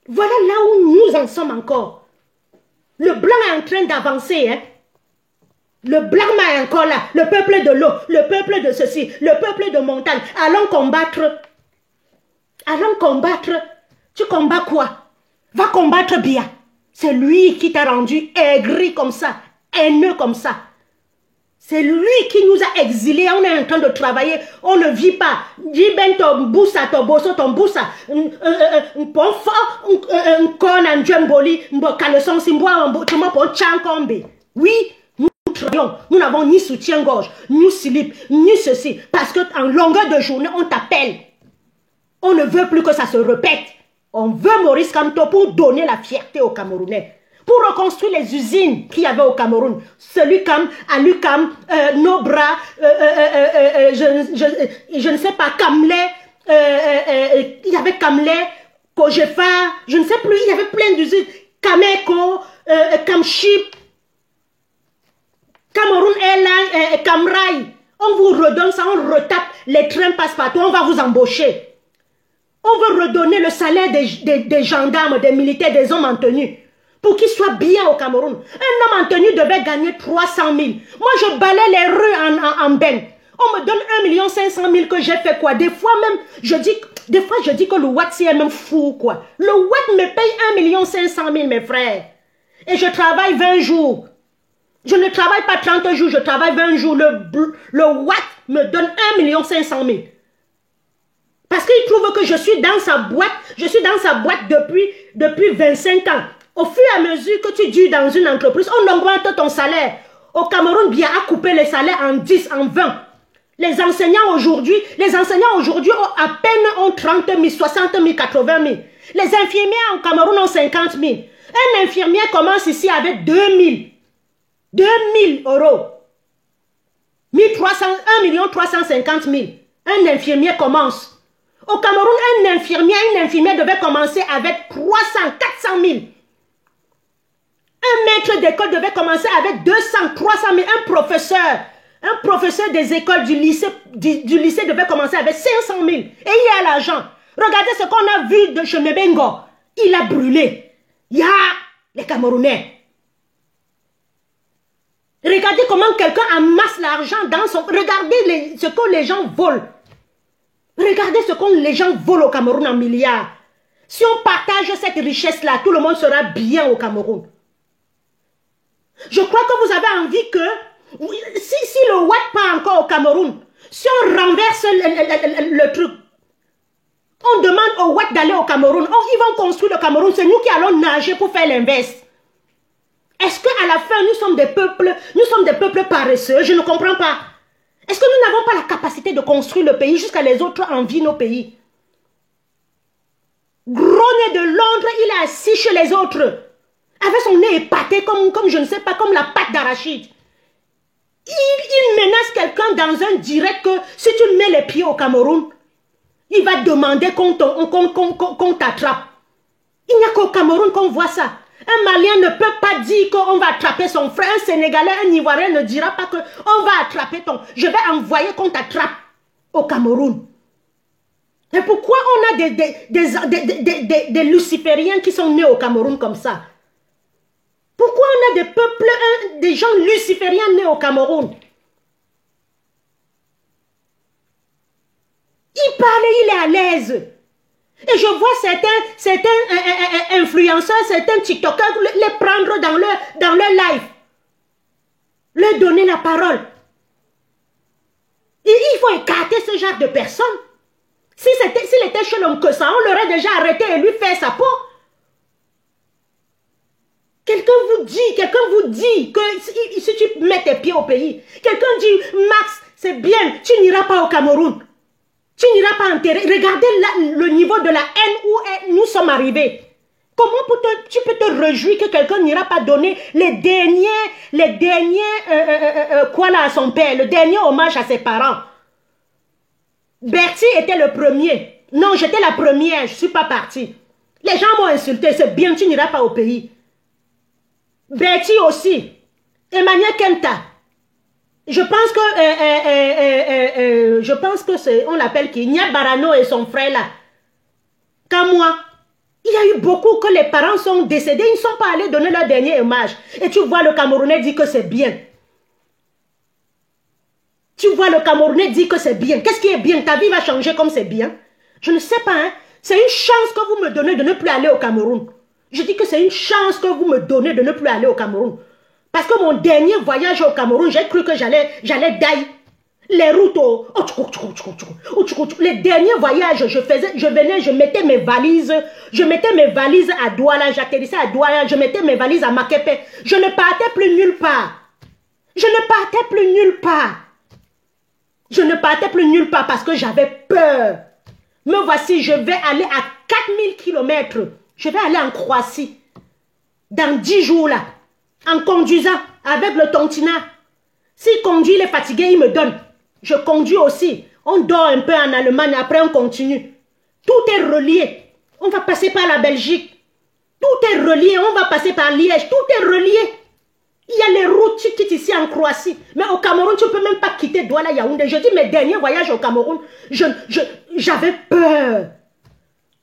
Voilà là où nous en sommes encore. Le blanc est en train d'avancer. Hein? Le blanc est encore là. Le peuple de l'eau, le peuple de ceci, le peuple de montagne. Allons combattre. Allons combattre. Tu combats quoi? Va combattre bien. C'est lui qui t'a rendu aigri comme ça, haineux comme ça. C'est lui qui nous a exilés. On est en train de travailler. On ne vit pas. Dis ben ton boussa, ton bosso, ton boussa. Un fort, un con, un djemboli, un caleçon, un tu m'as pour tchankombe. Oui, nous travaillons. Nous n'avons ni soutien-gorge, ni slip, ni ceci. Parce qu'en longueur de journée, on t'appelle. On ne veut plus que ça se répète. On veut Maurice Kamto pour donner la fierté aux Camerounais. Pour reconstruire les usines qu'il y avait au Cameroun. Celui comme Alucam, Nobra, je ne sais pas, Kamlé, il y avait Kamlé, Kojefa, je ne sais plus, il y avait plein d'usines. Kameko, Kamship, Cameroun Airlines, Kamrai. On vous redonne ça, on retape, les trains passent partout, on va vous embaucher. On veut redonner le salaire des gendarmes, des militaires, des hommes en tenue. Pour qu'ils soient bien au Cameroun. Un homme en tenue devait gagner 300 000. Moi, je balais les rues en ben. On me donne 1 500 000 que j'ai fait quoi? Des fois, je dis que le Watt, c'est même fou, quoi. Le Watt me paye 1 500 000, mes frères. Et je travaille 20 jours. Je ne travaille pas 30 jours, je travaille 20 jours. Le Watt me donne 1 500 000. Parce qu'il trouve que je suis dans sa boîte. Je suis dans sa boîte depuis 25 ans. Au fur et à mesure que tu dures dans une entreprise, on augmente ton salaire. Au Cameroun, bien à couper les salaires en 10, en 20. Les enseignants aujourd'hui ont à peine 30 000, 60 000, 80 000. Les infirmiers au Cameroun ont 50 000. Un infirmier commence ici avec 2 000 euros. 1 350 000. Un infirmier commence. Au Cameroun, un infirmier devait commencer avec 300, 400 000. Un maître d'école devait commencer avec 200, 300 000. Un professeur des écoles du lycée devait commencer avec 500 000. Et il y a l'argent. Regardez ce qu'on a vu de chez Mebengo. Il a brûlé. Il y a les Camerounais. Regardez comment quelqu'un amasse l'argent dans son... Regardez ce que les gens volent. Regardez ce que les gens volent au Cameroun en milliards. Si on partage cette richesse-là, tout le monde sera bien au Cameroun. Je crois que vous avez envie que, si le Watt part encore au Cameroun, si on renverse le truc, On demande aux Ouatt d'aller au Cameroun. Oh, ils vont construire le Cameroun. C'est nous qui allons nager pour faire l'inverse. Est-ce qu'à la fin, nous sommes des peuples paresseux? Je ne comprends pas. Est-ce que nous n'avons pas la capacité de construire le pays jusqu'à les autres envient nos pays? Gros nez de Londres, il est assis chez les autres. Avec son nez épaté comme je ne sais pas, comme la pâte d'arachide. Il menace quelqu'un dans un direct que si tu mets les pieds au Cameroun, il va demander qu'on t'attrape. Il n'y a qu'au Cameroun qu'on voit ça. Un Malien ne peut pas dire qu'on va attraper son frère. Un Sénégalais, un Ivoirien ne dira pas qu'on va attraper ton... Je vais envoyer qu'on t'attrape au Cameroun. Et pourquoi on a des lucifériens qui sont nés au Cameroun comme ça? Pourquoi on a des peuples, des gens lucifériens nés au Cameroun? Il parle, il est à l'aise. Et je vois certains influenceurs, certains TikTokers les prendre dans leur live. Leur donner la parole. Et il faut écarter ce genre de personnes. S'il était chez l'homme que ça, on l'aurait déjà arrêté et lui faire sa peau. Quelqu'un vous dit que si tu mets tes pieds au pays, quelqu'un dit, Max, c'est bien, tu n'iras pas au Cameroun. Tu n'iras pas enterrer. Regardez le niveau de la haine où nous sommes arrivés. Comment tu peux te réjouir que quelqu'un n'ira pas donner les derniers quoi là à son père, le dernier hommage à ses parents? Bertie était le premier. Non, j'étais la première, je ne suis pas partie. Les gens m'ont insulté, c'est bien, tu n'iras pas au pays. Bertie aussi. Emmanuel Kenta. Je pense que c'est, on l'appelle qui? Nia Barano et son frère là. Comme moi. Il y a eu beaucoup que les parents sont décédés, ils ne sont pas allés donner leur dernier hommage. Et tu vois le Camerounais dire que c'est bien. Tu vois le Camerounais dire que c'est bien. Qu'est-ce qui est bien? Ta vie va changer comme c'est bien? Je ne sais pas, hein. C'est une chance que vous me donnez de ne plus aller au Cameroun. Je dis que c'est une chance que vous me donnez de ne plus aller au Cameroun. Parce que mon dernier voyage au Cameroun, j'ai cru que j'allais dailler. Les routes, les derniers voyages, je mettais mes valises à Douala, j'atterrissais à Douala, je mettais mes valises à Makepe. Je ne partais plus nulle part. Je ne partais plus nulle part. Je ne partais plus nulle part parce que j'avais peur. Me voici, je vais aller à 4000 km. Je vais aller en Croatie. Dans 10 jours là. En conduisant avec le tontinat. S'il conduit, il est fatigué, il me donne. Je conduis aussi. On dort un peu en Allemagne, après on continue. Tout est relié. On va passer par la Belgique. Tout est relié. On va passer par Liège. Tout est relié. Il y a les routes, tu quittes ici en Croatie. Mais au Cameroun, tu ne peux même pas quitter Douala Yaoundé. Je dis mes derniers voyages au Cameroun, j'avais peur.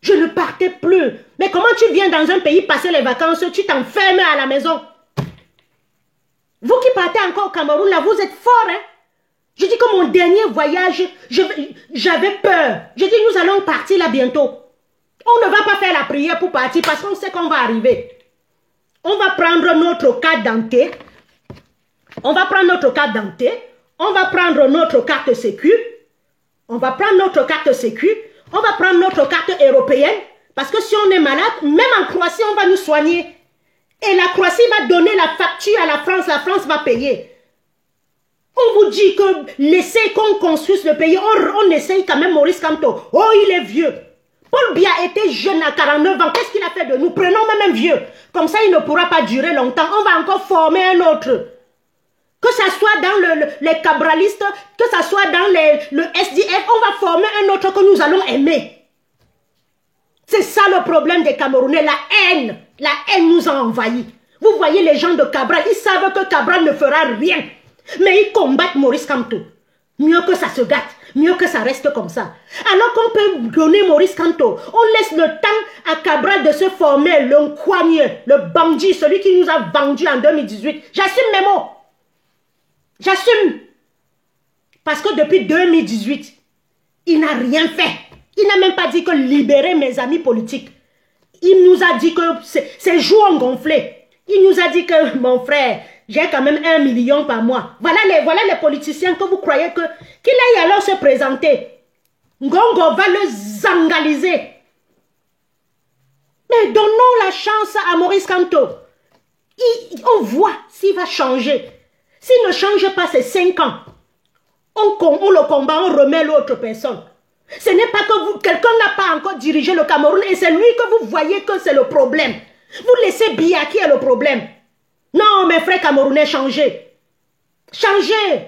Je ne partais plus. Mais comment tu viens dans un pays passer les vacances, tu t'enfermes à la maison? Vous qui partez encore au Cameroun, là, vous êtes forts, hein? Je dis que mon dernier voyage, j'avais peur. Je dis, nous allons partir là bientôt. On ne va pas faire la prière pour partir parce qu'on sait qu'on va arriver. On va prendre notre carte d'identité. On va prendre notre carte d'identité. On va prendre notre carte sécu. On va prendre notre carte sécu. On va prendre notre carte européenne. Parce que si on est malade, même en Croatie, on va nous soigner. Et la Croatie va donner la facture à la France va payer. On vous dit que laissez qu'on construise le pays. On essaye quand même Maurice Kamto. Oh, il est vieux. Paul Biya était jeune à 49 ans. Qu'est-ce qu'il a fait de nous? Prenons même un vieux. Comme ça, il ne pourra pas durer longtemps. On va encore former un autre. Que ça soit dans les cabralistes, que ça soit dans le SDF, on va former un autre que nous allons aimer. C'est ça le problème des Camerounais. La haine nous a envahis. Vous voyez les gens de Cabral, ils savent que Cabral ne fera rien. Mais ils combattent Maurice Kamto. Mieux que ça se gâte, mieux que ça reste comme ça. Alors qu'on peut donner Maurice Kamto, on laisse le temps à Cabral de se former, le Nkwanye, le bandit, celui qui nous a vendu en 2018. J'assume mes mots. J'assume. Parce que depuis 2018, il n'a rien fait. Il n'a même pas dit que libérer mes amis politiques. Il nous a dit que ses joues ont gonflé. Il nous a dit que, mon frère, j'ai quand même 1 million par mois. Voilà les politiciens que vous croyez qu'il aille alors se présenter. Ngongo va le zangaliser. Mais donnons la chance à Maurice Kamto. On voit s'il va changer. S'il ne change pas ces 5 ans, on le combat, on remet l'autre personne. Ce n'est pas que quelqu'un n'a pas encore dirigé le Cameroun et c'est lui que vous voyez que c'est le problème. Vous laissez Biya qui est le problème. Non, mes frères camerounais, changez. Changez.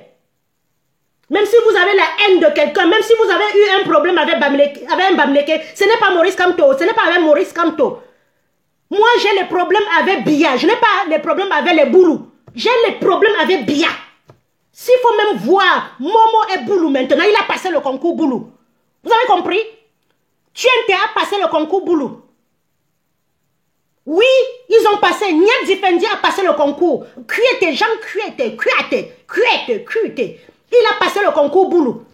Même si vous avez la haine de quelqu'un, même si vous avez eu un problème avec Bamileke, ce n'est pas Maurice Kamto, ce n'est pas avec Maurice Kamto. Moi, j'ai les problèmes avec Biya. Je n'ai pas les problèmes avec les Boulous. J'ai les problèmes avec Biya. S'il faut même voir Momo et Boulou maintenant, il a passé le concours Boulou. Vous avez compris? Tuente a passé le concours Boulou. Oui, ils ont passé. Niat Difendi a passé le concours. Kuete, Jean Kuete. Il a passé le concours Boulou.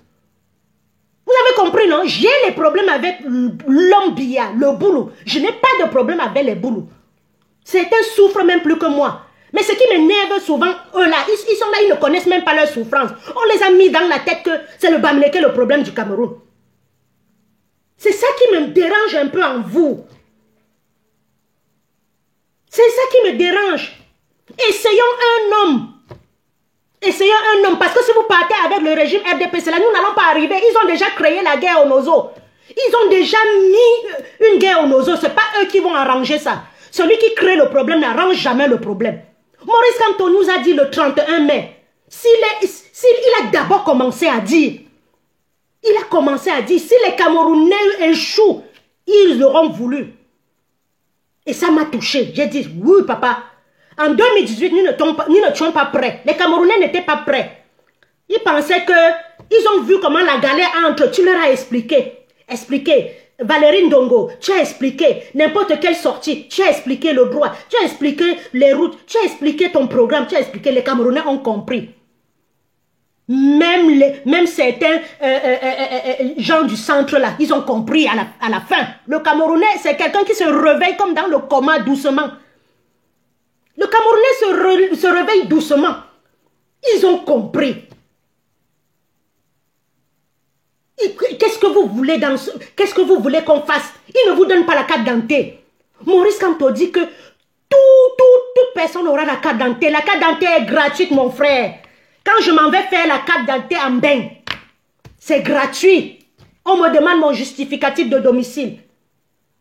Vous avez compris, non? J'ai les problèmes avec l'homme Biya, le Boulou. Je n'ai pas de problème avec les Boulous. Certains souffrent même plus que moi. Mais ce qui m'énerve souvent, eux là, ils sont là, ils ne connaissent même pas leur souffrance. On les a mis dans la tête que c'est le Bamileke le problème du Cameroun. C'est ça qui me dérange un peu en vous. C'est ça qui me dérange. Essayons un homme. Essayons un homme. Parce que si vous partez avec le régime RDPC, là, nous n'allons pas arriver. Ils ont déjà créé la guerre au Nozo. Ils ont déjà mis une guerre au Nozo. Ce n'est pas eux qui vont arranger ça. Celui qui crée le problème n'arrange jamais le problème. Maurice Kamto nous a dit le 31 mai. Il a d'abord commencé à dire. Il a commencé à dire, si les Camerounais échouent, ils auront voulu. Et ça m'a touché. J'ai dit, oui papa, en 2018, nous n'étions pas prêts. Les Camerounais n'étaient pas prêts. Ils pensaient que, ils ont vu comment la galère entre, tu leur as expliqué. Valérie Ndongo, tu as expliqué n'importe quelle sortie, tu as expliqué le droit, tu as expliqué les routes, tu as expliqué ton programme, tu as expliqué, les Camerounais ont compris. Même certains gens du centre là, ils ont compris à la fin. Le Camerounais, c'est quelqu'un qui se réveille comme dans le coma doucement. Le Camerounais se réveille doucement. Ils ont compris. Qu'est-ce que vous voulez qu'est-ce que vous voulez qu'on fasse? Ils ne vous donnent pas la carte d'identité. Maurice Kamto dit que toute personne aura la carte d'identité. La carte d'identité est gratuite, mon frère. Quand je m'en vais faire la carte d'identité en bain, c'est gratuit. On me demande mon justificatif de domicile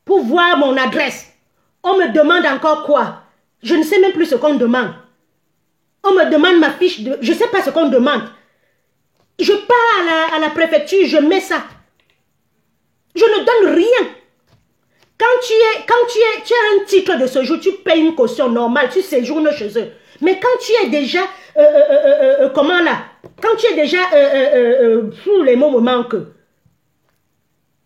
pour voir mon adresse. On me demande encore quoi? Je ne sais même plus ce qu'on demande. On me demande ma fiche de... Je ne sais pas ce qu'on demande. Je pars à la préfecture, je mets ça. Je ne donne rien. Quand tu as un titre de séjour, tu payes une caution normale, tu séjournes chez eux. Mais quand tu es déjà... comment là? Quand tu es déjà... les mots me manquent.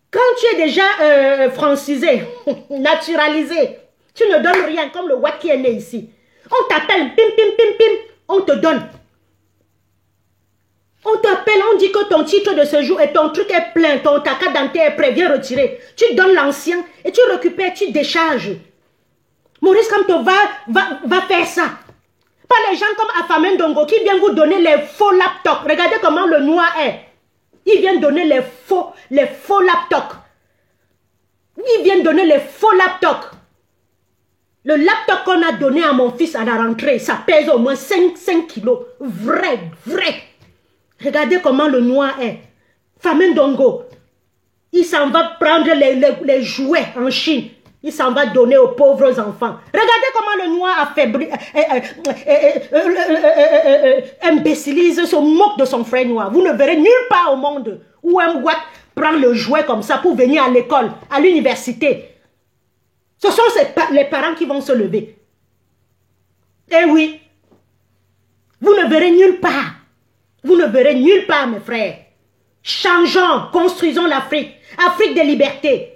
Quand tu es déjà francisé, naturalisé, tu ne donnes rien comme le Watt qui est né ici. On t'appelle, pim, pim, pim, pim, on te donne. On t'appelle, on dit que ton titre de séjour et ton truc est plein, ta carte d'identité est prêt, viens retirer. Tu donnes l'ancien et tu récupères, tu décharges. Maurice Kamto va faire ça. Pas les gens comme Afamé Ndongo qui viennent vous donner les faux laptops. Regardez comment le noir est. Ils viennent donner les faux laptops. Ils viennent donner les faux laptops. Le laptop qu'on a donné à mon fils à la rentrée, ça pèse au moins 5 kilos. Vrai. Regardez comment le noir est. Afamé Ndongo, il s'en va prendre les jouets en Chine. Il s'en va donner aux pauvres enfants. Regardez comment le noir affaibli, imbécilise, se moque de son frère noir. Vous ne verrez nulle part au monde où un Watt prend le jouet comme ça pour venir à l'école, à l'université. Ce sont les parents qui vont se lever. Eh oui. Vous ne verrez nulle part. Vous ne verrez nulle part, mes frères. Changeons, construisons l'Afrique. Afrique des libertés.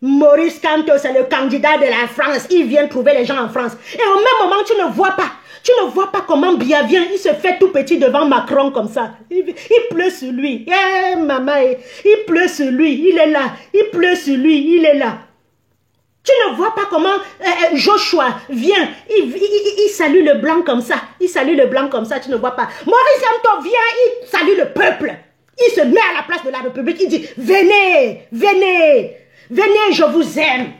Maurice Kamto, c'est le candidat de la France. Il vient trouver les gens en France. Et au même moment, tu ne vois pas comment Biya vient. Il se fait tout petit devant Macron comme ça. Il pleut sur lui. Eh, maman, il pleut sur lui. Il est là. Il pleut sur lui. Il est là. Tu ne vois pas comment Joshua vient. Il salue le blanc comme ça. Il salue le blanc comme ça. Tu ne vois pas. Maurice Kamto vient. Il salue le peuple. Il se met à la place de la République, il dit, venez, venez, venez, je vous aime.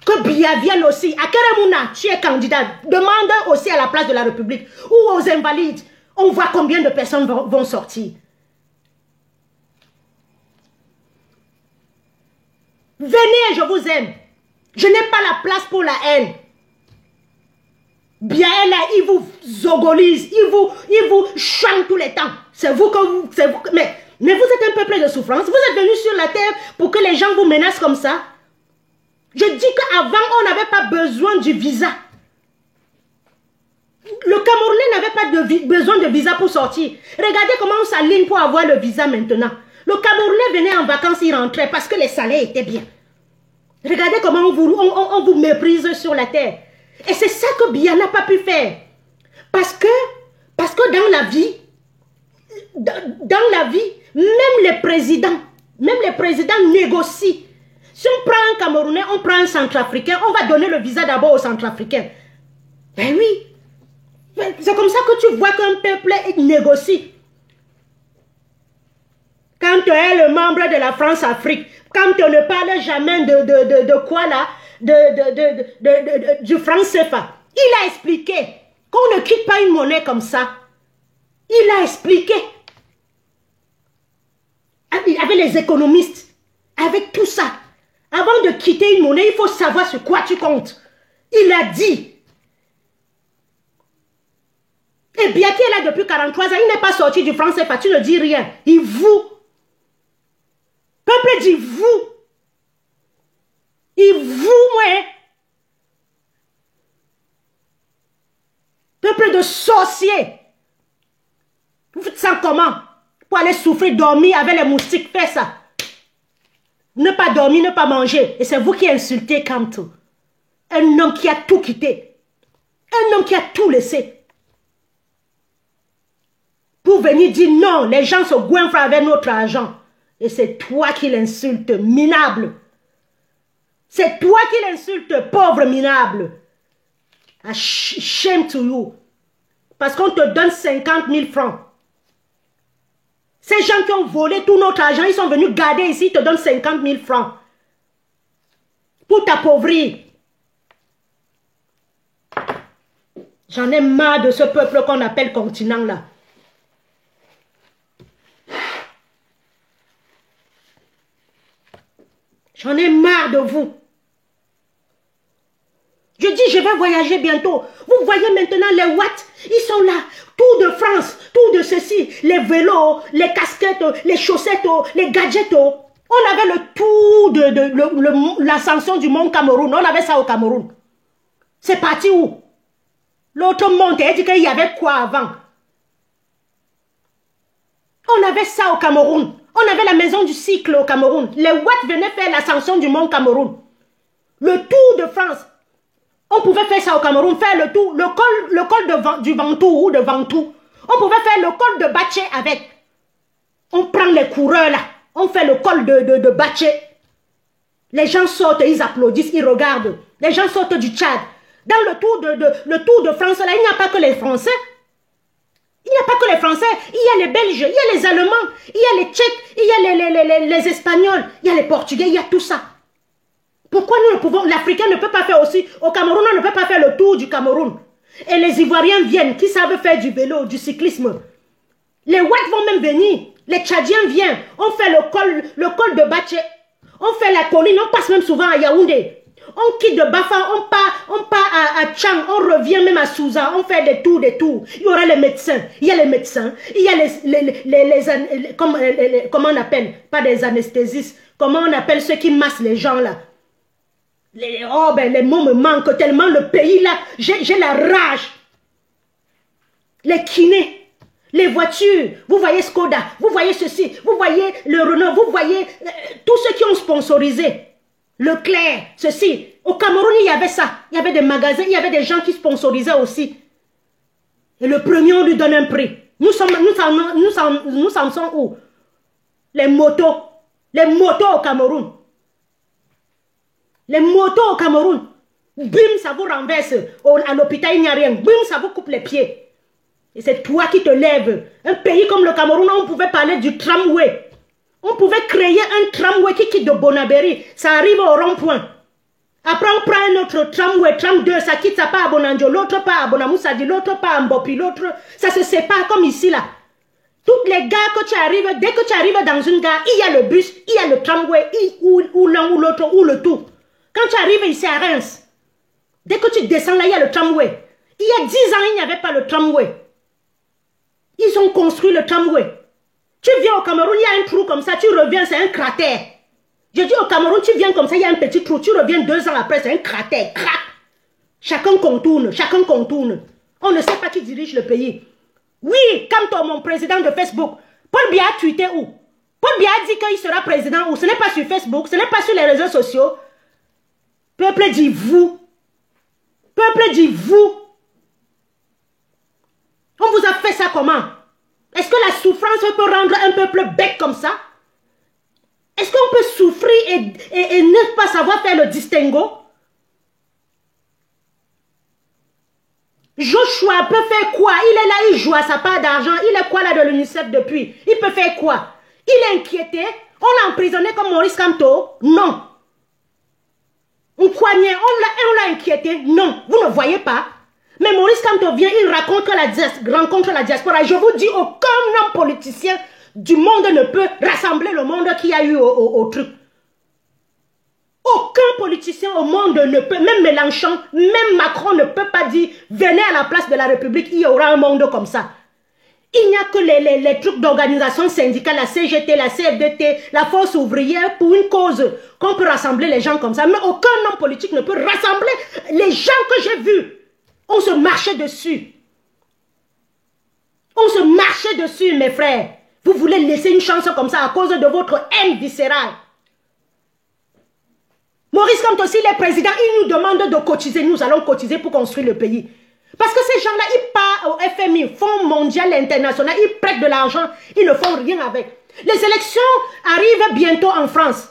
Que Biya vienne aussi. À Keremouna, tu es candidat. Demande aussi à la place de la République. Ou aux invalides. On voit combien de personnes vont sortir. Venez, je vous aime. Je n'ai pas la place pour la haine. Bien là, il vous zogolise, il vous chante tous les temps. C'est vous que vous... Mais vous êtes un peuple de souffrance. Vous êtes venus sur la terre pour que les gens vous menacent comme ça. Je dis qu'avant, on n'avait pas besoin du visa. Le Camerounais n'avait pas besoin de visa pour sortir. Regardez comment on s'aligne pour avoir le visa maintenant. Le Camerounais venait en vacances, il rentrait parce que les salaires étaient bien. Regardez comment on vous méprise sur la terre. Et c'est ça que Biya n'a pas pu faire. Parce que dans la vie, même les présidents négocient. Si on prend un Camerounais, on prend un Centrafricain, on va donner le visa d'abord aux Centrafricains. Ben oui. C'est comme ça que tu vois qu'un peuple négocie. Quand tu es le membre de la France-Afrique, quand on ne parle jamais de quoi là, du franc CFA, il a expliqué qu'on ne quitte pas une monnaie comme ça. Il a expliqué. Avec les économistes, avec tout ça. Avant de quitter une monnaie, il faut savoir sur quoi tu comptes. Il a dit. Et bien qu'il est là depuis 43 ans, il n'est pas sorti du franc CFA, tu ne dis rien. Il vous. Peuple dit vous. Il vous, ouais. Peuple de sorciers. Vous faites ça comment? Pour aller souffrir, dormir avec les moustiques, faites ça. Ne pas dormir, ne pas manger. Et c'est vous qui insultez Kamto. Un homme qui a tout quitté. Un homme qui a tout laissé. Pour venir dire non, les gens se goinfrent avec notre argent. Et c'est toi qui l'insultes, minable. C'est toi qui l'insultes, pauvre minable. Shame to you. Parce qu'on te donne 50 000 francs. Ces gens qui ont volé tout notre argent, ils sont venus garder ici, ils te donnent 50 000 francs. Pour t'appauvrir. J'en ai marre de ce peuple qu'on appelle continent là. J'en ai marre de vous. Je dis, je vais voyager bientôt. Vous voyez maintenant les watts, ils sont là. Tout de France, tout de ceci. Les vélos, les casquettes, les chaussettes, les gadgets. On avait le tout de l'ascension du mont Cameroun. On avait ça au Cameroun. C'est parti où? L'autre monte et dit qu'il y avait quoi avant? On avait ça au Cameroun. On avait la maison du cycle au Cameroun. Les watts venaient faire l'ascension du mont Cameroun. Le tour de France. On pouvait faire ça au Cameroun, faire le tour, le col du Ventoux ou de Ventoux. On pouvait faire le col de Baché avec. On prend les coureurs là. On fait le col de Baché. Les gens sortent, ils applaudissent, ils regardent. Les gens sortent du Tchad. Dans le tour de France là, il n'y a pas que les Français. Il n'y a pas que les Français, il y a les Belges, il y a les Allemands, il y a les Tchèques, il y a les Espagnols, il y a les Portugais, il y a tout ça. Pourquoi nous ne pouvons, l'Africain ne peut pas faire aussi, au Cameroun, on ne peut pas faire le tour du Cameroun. Et les Ivoiriens viennent, qui savent faire du vélo, du cyclisme. Les Ouattes vont même venir, les Tchadiens viennent, on fait le col de Baché, on fait la colline, on passe même souvent à Yaoundé. On quitte de Bafa, on part à Tchang, on revient même à Souza, on fait des tours. Il y aura les médecins, il y a les médecins, il y a comment on appelle, pas des anesthésistes, comment on appelle ceux qui massent les gens là. Les mots me manquent tellement, le pays là, j'ai la rage. Les kinés, les voitures, vous voyez Skoda, vous voyez ceci, vous voyez le Renault, vous voyez tous ceux qui ont sponsorisé. Leclerc, ceci. Au Cameroun, il y avait ça. Il y avait des magasins, il y avait des gens qui sponsorisaient aussi. Et le premier, on lui donne un prix. Nous sommes où? Les motos. Les motos au Cameroun. Les motos au Cameroun. Bim, ça vous renverse. À l'hôpital, il n'y a rien. Bim, ça vous coupe les pieds. Et c'est toi qui te lèves. Un pays comme le Cameroun, on pouvait parler du tramway. On pouvait créer un tramway qui quitte de Bonabéry. Ça arrive au rond-point. Après, on prend un autre tramway, tram 2, ça quitte, ça part à Bonanjo, l'autre part à Bonamoussadi, l'autre part à Mbopi, l'autre, ça se sépare comme ici, là. Toutes les gares que tu arrives, dès que tu arrives dans une gare, il y a le bus, il y a le tramway, ou l'un ou l'autre, ou le tout. Quand tu arrives ici à Reims, dès que tu descends là, il y a le tramway. Il y a 10 ans, il n'y avait pas le tramway. Ils ont construit le tramway. Tu viens au Cameroun, il y a un trou comme ça, tu reviens, c'est un cratère. Je dis au Cameroun, tu viens comme ça, il y a un petit trou, tu reviens 2 ans après, c'est un cratère, crac. Chacun contourne, chacun contourne. On ne sait pas qui dirige le pays. Oui, comme mon président de Facebook, Paul Biya a tweeté où? Paul Biya a dit qu'il sera président où? Ce n'est pas sur Facebook, ce n'est pas sur les réseaux sociaux. Peuple dit vous. Peuple dit vous. On vous a fait ça comment? Est-ce que la souffrance peut rendre un peuple bête comme ça? Est-ce qu'on peut souffrir et ne pas savoir faire le distinguo? Joshua peut faire quoi? Il est là, il joue à sa part d'argent. Il est quoi là de l'UNICEF depuis? Il peut faire quoi? Il est inquiété. On l'a emprisonné comme Maurice Kamto? Non. On croignait, on l'a inquiété? Non. Vous ne voyez pas? Mais Maurice Kamto vient, il rencontre la diaspora. Je vous dis, aucun homme politicien du monde ne peut rassembler le monde qu'il y a eu au truc. Aucun politicien au monde ne peut, même Mélenchon, même Macron ne peut pas dire, venez à la place de la République, il y aura un monde comme ça. Il n'y a que les trucs d'organisation syndicale, la CGT, la CFDT, la force ouvrière pour une cause qu'on peut rassembler les gens comme ça. Mais aucun homme politique ne peut rassembler les gens que j'ai vus. On se marchait dessus. On se marchait dessus, mes frères. Vous voulez laisser une chance comme ça à cause de votre haine viscérale. Maurice Kamto, s'il est président, il nous demande de cotiser. Nous allons cotiser pour construire le pays. Parce que ces gens-là, ils partent au FMI, Fonds mondial international, ils prêtent de l'argent, ils ne font rien avec. Les élections arrivent bientôt en France.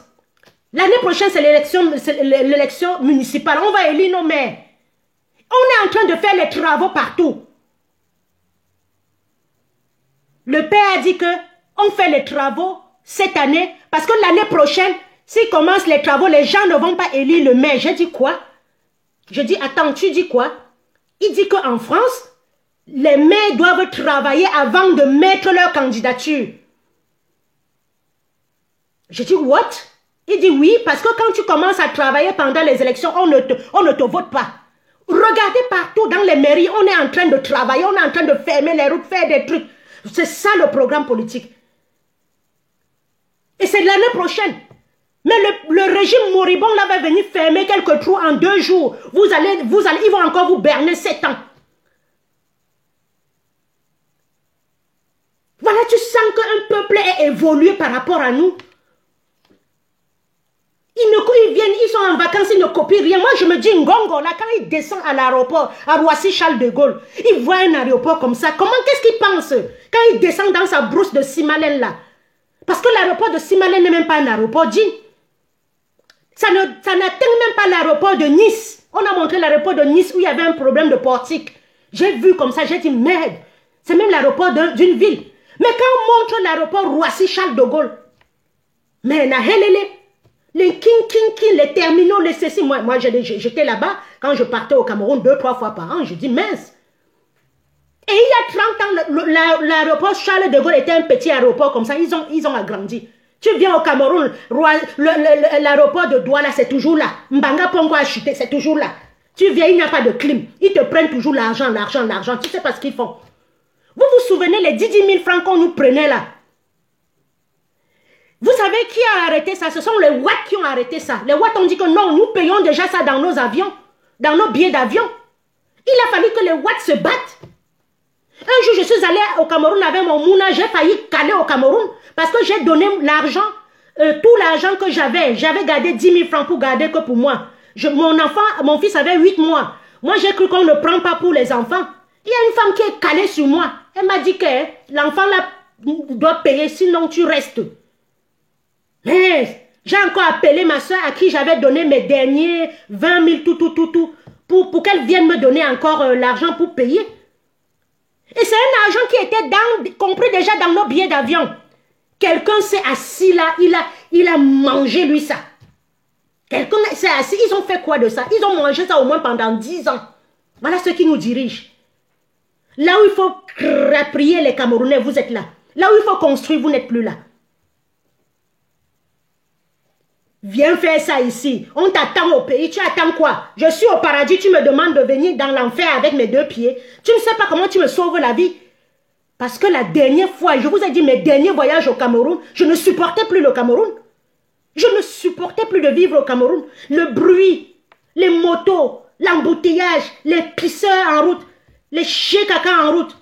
L'année prochaine, c'est l'élection municipale. On va élire nos maires. On est en train de faire les travaux partout. Le père a dit que on fait les travaux cette année parce que l'année prochaine, s'ils commencent les travaux, les gens ne vont pas élire le maire. J'ai dit quoi? Je dis, attends, tu dis quoi? Il dit qu'en France, les maires doivent travailler avant de mettre leur candidature. Je dis, what? Il dit, oui, parce que quand tu commences à travailler pendant les élections, on ne te vote pas. Regardez partout dans les mairies, on est en train de travailler, on est en train de fermer les routes, faire des trucs. C'est ça le programme politique. Et c'est l'année prochaine. Mais le régime moribond là va venir fermer quelques trous en 2 jours. Ils vont encore vous berner 7 ans. Voilà, tu sens qu'un peuple est évolué par rapport à nous. Ils viennent, ils sont en vacances, ils ne copient rien. Moi, je me dis, Ngongo, là, quand il descend à l'aéroport, à Roissy-Charles de Gaulle, il voit un aéroport comme ça. Comment, qu'est-ce qu'il pense quand il descend dans sa brousse de Simalène, là? Parce que l'aéroport de Simalène n'est même pas un aéroport digne. Ça n'atteint même pas l'aéroport de Nice. On a montré l'aéroport de Nice où il y avait un problème de portique. J'ai vu comme ça, j'ai dit, merde, c'est même l'aéroport d'une ville. Mais quand on montre l'aéroport Roissy-Charles de Gaulle, mais les les terminaux, les ceci. Moi j'étais là-bas, quand je partais au Cameroun 2-3 fois par an, je dis mince. Et il y a 30 ans, l'aéroport Charles de Gaulle était un petit aéroport comme ça, ils ont agrandi. Tu viens au Cameroun, l'aéroport de Douala, c'est toujours là. Mbanga Pongo a chuté, c'est toujours là. Tu viens, il n'y a pas de clim. Ils te prennent toujours l'argent. Tu sais pas ce qu'ils font. Vous vous souvenez les 10 000 francs qu'on nous prenait là? Vous savez qui a arrêté ça? Ce sont les Watts qui ont arrêté ça. Les Watts ont dit que non, nous payons déjà ça dans nos avions, dans nos billets d'avion. Il a fallu que les Watts se battent. Un jour, je suis allée au Cameroun avec mon mouna, j'ai failli caler au Cameroun parce que j'ai donné l'argent, tout l'argent que j'avais. J'avais gardé 10 000 francs pour garder que pour moi. Mon fils avait 8 mois. Moi, j'ai cru qu'on ne prend pas pour les enfants. Il y a une femme qui est calée sur moi. Elle m'a dit que l'enfant là doit payer, sinon tu restes. Mais j'ai encore appelé ma soeur à qui j'avais donné mes derniers 20 000 tout, pour qu'elle vienne me donner encore l'argent pour payer. Et c'est un argent qui était compris déjà dans nos billets d'avion. Quelqu'un s'est assis là, il a mangé lui ça. Quelqu'un s'est assis, ils ont fait quoi de ça? Ils ont mangé ça au moins pendant 10 ans. Voilà ceux qui nous dirigent. Là où il faut prier les Camerounais, vous êtes là. Là où il faut construire, vous n'êtes plus là. Viens faire ça ici. On t'attend au pays. Tu attends quoi? Je suis au paradis. Tu me demandes de venir dans l'enfer avec mes 2 pieds. Tu ne sais pas comment tu me sauves la vie. Parce que la dernière fois, je vous ai dit mes derniers voyages au Cameroun, je ne supportais plus le Cameroun. Je ne supportais plus de vivre au Cameroun. Le bruit, les motos, l'embouteillage, les pisseurs en route, les chiens caca en route.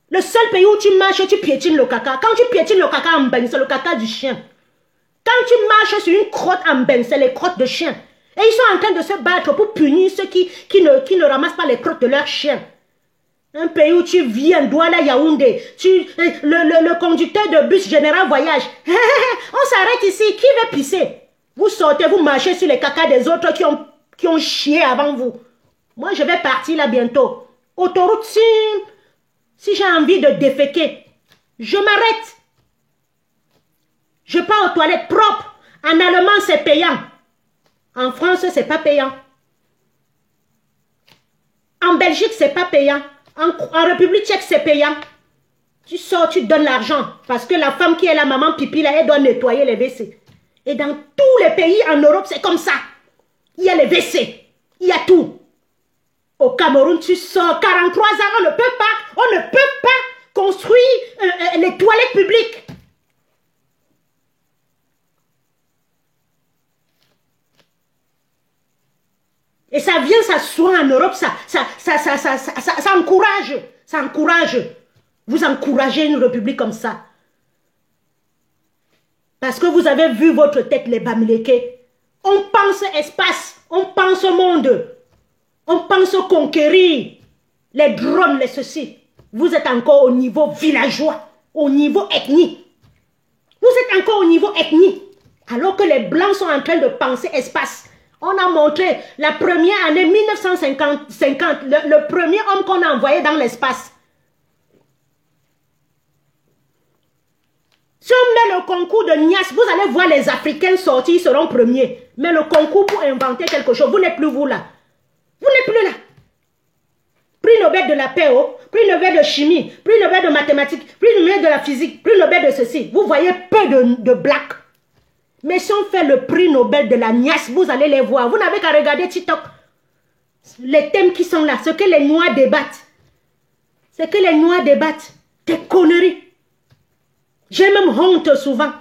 Le seul pays où tu marches, tu piétines le caca. Quand tu piétines le caca en beng, c'est le caca du chien. Quand tu marches sur une crotte en beng, c'est les crottes de chien. Et ils sont en train de se battre pour punir ceux qui ne ramassent pas les crottes de leurs chiens. Un pays où tu viens, Douala, Yaoundé, le conducteur de bus Général Voyage. On s'arrête ici, qui veut pisser? Vous sortez, vous marchez sur les cacas des autres qui ont chié avant vous. Moi, je vais partir là bientôt. Autoroute, si j'ai envie de déféquer, je m'arrête. Je pars aux toilettes propres. En allemand, c'est payant. En France, c'est pas payant. En Belgique, c'est pas payant. En République tchèque, c'est payant. Tu sors, tu donnes l'argent. Parce que la femme qui est la maman pipi, là, elle doit nettoyer les WC. Et dans tous les pays en Europe, c'est comme ça. Il y a les WC. Il y a tout. Au Cameroun, tu sors 43 ans, on ne peut pas construire les toilettes publiques. Et ça vient s'asseoir en Europe, ça encourage. Ça encourage. Vous encouragez une république comme ça. Parce que vous avez vu votre tête, les Bamileke. On pense espace, on pense monde. On pense conquérir les drones, les ceci. Vous êtes encore au niveau villageois, au niveau ethnique. Vous êtes encore au niveau ethnique. Alors que les Blancs sont en train de penser espace. On a montré la première année 1950, le premier homme qu'on a envoyé dans l'espace. Si on met le concours de Nias, vous allez voir les Africains sortir, ils seront premiers. Mais le concours pour inventer quelque chose, vous n'êtes plus vous là. Vous n'êtes plus là. Prix Nobel de la paix, prix Nobel de chimie, prix Nobel de mathématiques, prix Nobel de la physique, prix Nobel de ceci. Vous voyez peu de blacks. Mais si on fait le prix Nobel de la Nias, vous allez les voir. Vous n'avez qu'à regarder TikTok. Les thèmes qui sont là, ce que les Noirs débattent. C'est que les Noirs débattent. Des conneries. J'ai même honte souvent.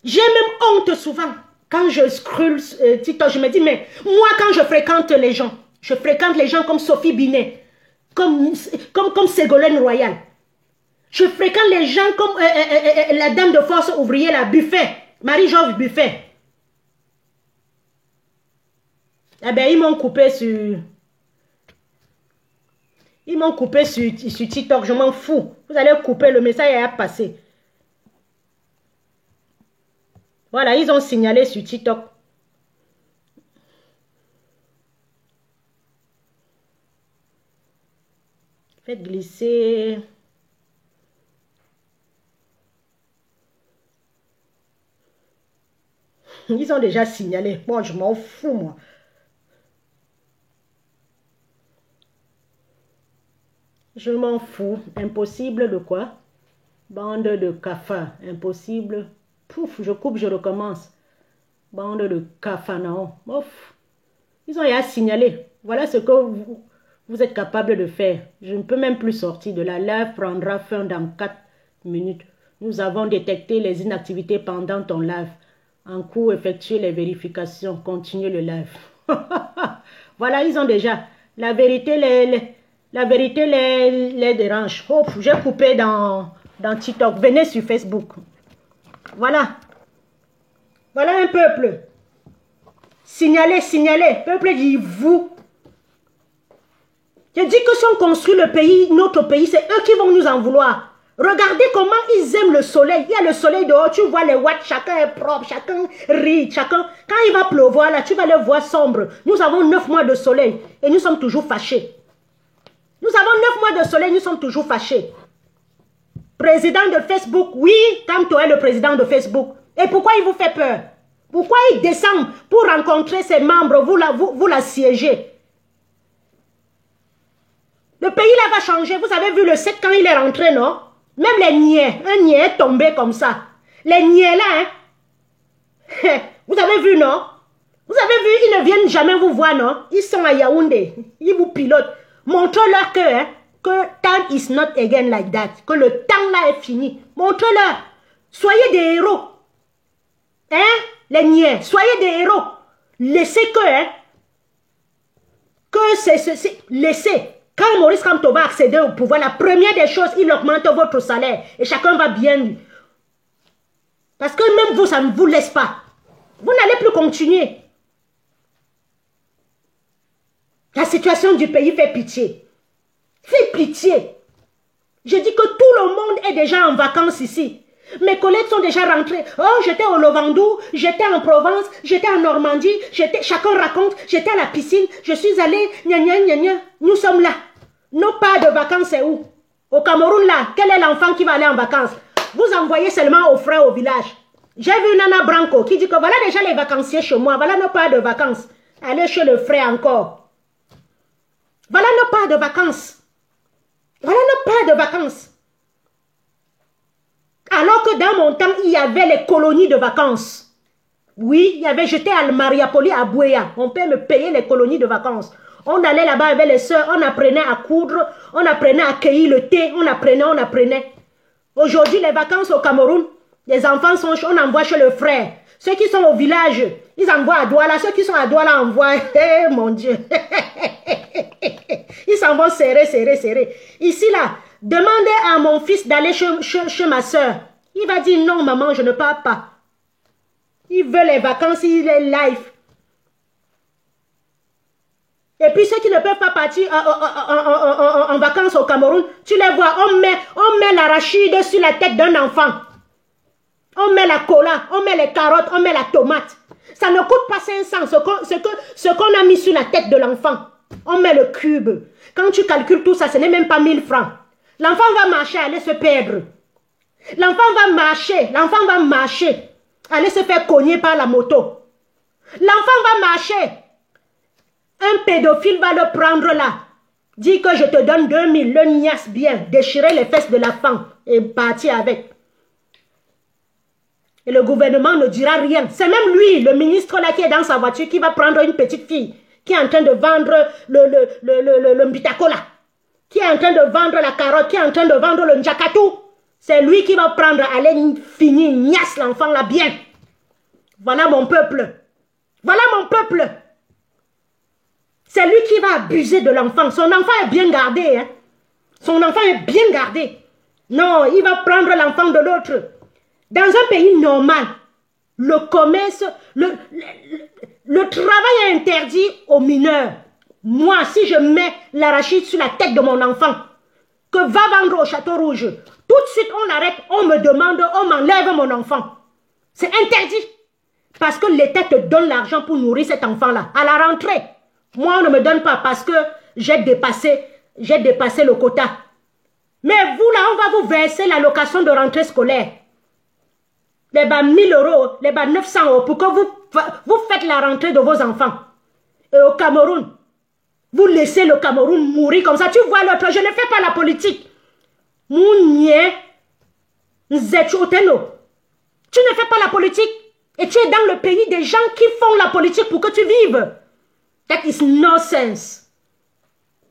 J'ai même honte souvent. Quand je scrolle TikTok, je me dis, mais moi, quand je fréquente les gens comme Sophie Binet, comme Ségolène Royal. Je fréquente les gens comme la dame de force ouvrière, la Buffet, Marie-Georges Buffet. Eh bien, ils m'ont coupé sur... Ils m'ont coupé sur TikTok, je m'en fous. Vous allez couper, le message est passé. Voilà, ils ont signalé sur TikTok. Faites glisser... Ils ont déjà signalé. Moi, je m'en fous, moi. Je m'en fous. Impossible de quoi? Bande de cafards. Impossible. Pouf, je coupe, je recommence. Bande de cafards. Ouf. Ils ont déjà signalé. Voilà ce que vous êtes capable de faire. Je ne peux même plus sortir de la live. Prendra fin dans 4 minutes. Nous avons détecté les inactivités pendant ton live. En cours, effectuer les vérifications. Continuer le live. Voilà, ils ont déjà. La vérité les dérange. Oh, j'ai coupé dans TikTok. Venez sur Facebook. Voilà. Voilà un peuple. Signalez, signalez. Peuple dit vous. Je dis que si on construit le pays, notre pays, c'est eux qui vont nous en vouloir. Regardez comment ils aiment le soleil. Il y a le soleil dehors, tu vois les watts, chacun est propre, chacun rit, chacun... Quand il va pleuvoir là, tu vas les voir sombres. Nous avons 9 mois de soleil et nous sommes toujours fâchés. Nous avons 9 mois de soleil, nous sommes toujours fâchés. Président de Facebook, oui, Kamto est le président de Facebook. Et pourquoi il vous fait peur? Pourquoi il descend pour rencontrer ses membres, vous la siégez? Le pays là va changer. Vous avez vu le 7 quand il est rentré, non? Même les niais, un niais est tombé comme ça. Les niais là, hein? Vous avez vu, non? Vous avez vu, ils ne viennent jamais vous voir, non? Ils sont à Yaoundé. Ils vous pilotent. Montrez-leur que time is not again like that. Que le temps là est fini. Montrez-leur. Soyez des héros. Hein? Les niais. Soyez des héros. Laissez laissez. Quand Maurice Kamto va accéder au pouvoir, la première des choses, il augmente votre salaire. Et chacun va bien. Parce que même vous, ça ne vous laisse pas. Vous n'allez plus continuer. La situation du pays fait pitié. Fait pitié. Je dis que tout le monde est déjà en vacances ici. Mes collègues sont déjà rentrés. Oh, j'étais au Lovandou, j'étais en Provence, j'étais en Normandie, chacun raconte, j'étais à la piscine, je suis allé, gna gna gna gna. Nous sommes là. Nos pas de vacances, c'est où? Au Cameroun, là. Quel est l'enfant qui va aller en vacances? Vous envoyez seulement aux frères au village. J'ai vu Nana Branco qui dit que voilà déjà les vacanciers chez moi, voilà nos pas de vacances. Allez chez le frère encore. Voilà nos pas de vacances. Voilà nos pas de vacances. Alors que dans mon temps, il y avait les colonies de vacances. Oui, il y avait, j'étais à Mariapoli, à Bouéa. On peut me payer les colonies de vacances. On allait là-bas avec les sœurs, on apprenait à coudre, on apprenait à cueillir le thé, on apprenait. Aujourd'hui, les vacances au Cameroun, les enfants sont, on envoie chez le frère. Ceux qui sont au village, ils envoient à Douala. Ceux qui sont à Douala envoient, mon Dieu. Ils s'en vont serrer. Ici, là, demandez à mon fils d'aller chez ma soeur. Il va dire non, maman, je ne pars pas. Il veut les vacances, il est live. Et puis ceux qui ne peuvent pas partir en vacances au Cameroun, tu les vois, on met l'arachide sur la tête d'un enfant. On met la cola, on met les carottes, on met la tomate. Ça ne coûte pas 500, ce qu'on a mis sur la tête de l'enfant. On met le cube. Quand tu calcules tout ça, ce n'est même pas 1000 francs. L'enfant va marcher, aller se perdre. L'enfant va marcher, aller se faire cogner par la moto. L'enfant va marcher. Un pédophile va le prendre là. Dis que je te donne 2000, le niasse bien, déchirer les fesses de la femme et partir avec. Et le gouvernement ne dira rien. C'est même lui, le ministre là qui est dans sa voiture, qui va prendre une petite fille qui est en train de vendre le mbitakola, qui est en train de vendre la carotte, qui est en train de vendre le njakatou. C'est lui qui va prendre, aller finir, niasse l'enfant là bien. Voilà mon peuple. Voilà mon peuple. C'est lui qui va abuser de l'enfant. Son enfant est bien gardé. Hein? Son enfant est bien gardé. Non, il va prendre l'enfant de l'autre. Dans un pays normal, le commerce, le travail est interdit aux mineurs. Moi, si je mets l'arachide sur la tête de mon enfant, que va vendre au Château Rouge, tout de suite on arrête, on me demande, on m'enlève mon enfant. C'est interdit. Parce que l'État te donne l'argent pour nourrir cet enfant-là. À la rentrée, moi on ne me donne pas parce que j'ai dépassé le quota. Mais vous là, on va vous verser l'allocation de rentrée scolaire. Les bas 1000 euros, les bas 900 euros pour que vous faites la rentrée de vos enfants. Et au Cameroun, vous laissez le Cameroun mourir comme ça. Tu vois l'autre, je ne fais pas la politique. Mounié, Nzetchoteno. Tu ne fais pas la politique et tu es dans le pays des gens qui font la politique pour que tu vives. That is nonsense.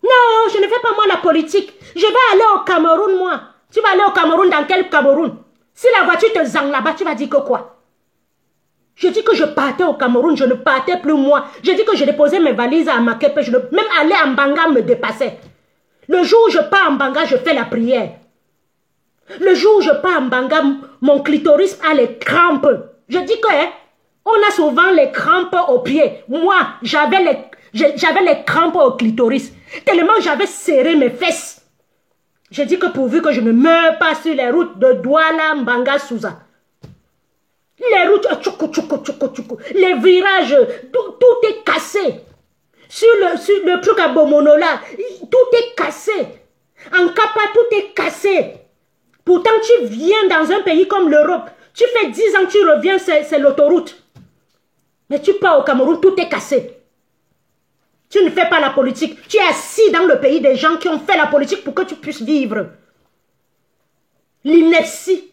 Non, je ne fais pas moi la politique. Je vais aller au Cameroun, moi. Tu vas aller au Cameroun, dans quel Cameroun? Si la voiture te zangle là-bas, tu vas dire que quoi? Je dis que je partais au Cameroun, je ne partais plus moi. Je dis que je déposais mes valises à Makepe. Même aller en Banga me dépassait. Le jour où je pars en Banga, je fais la prière. Le jour où je pars en Banga, mon clitoris a les crampes. Je dis que on a souvent les crampes aux pieds. Moi, j'avais les crampes au clitoris. Tellement j'avais serré mes fesses. Je dis que pourvu que je ne meure pas sur les routes de Douala, Mbanga, Souza. Les routes, les virages, tout est cassé. sur le truc à Bomono là, tout est cassé. En Kapa, tout est cassé. Pourtant, tu viens dans un pays comme l'Europe. Tu fais 10 ans, tu reviens, c'est l'autoroute. Mais tu pars au Cameroun, tout est cassé. Tu ne fais pas la politique. Tu es assis dans le pays des gens qui ont fait la politique pour que tu puisses vivre. L'ineptie.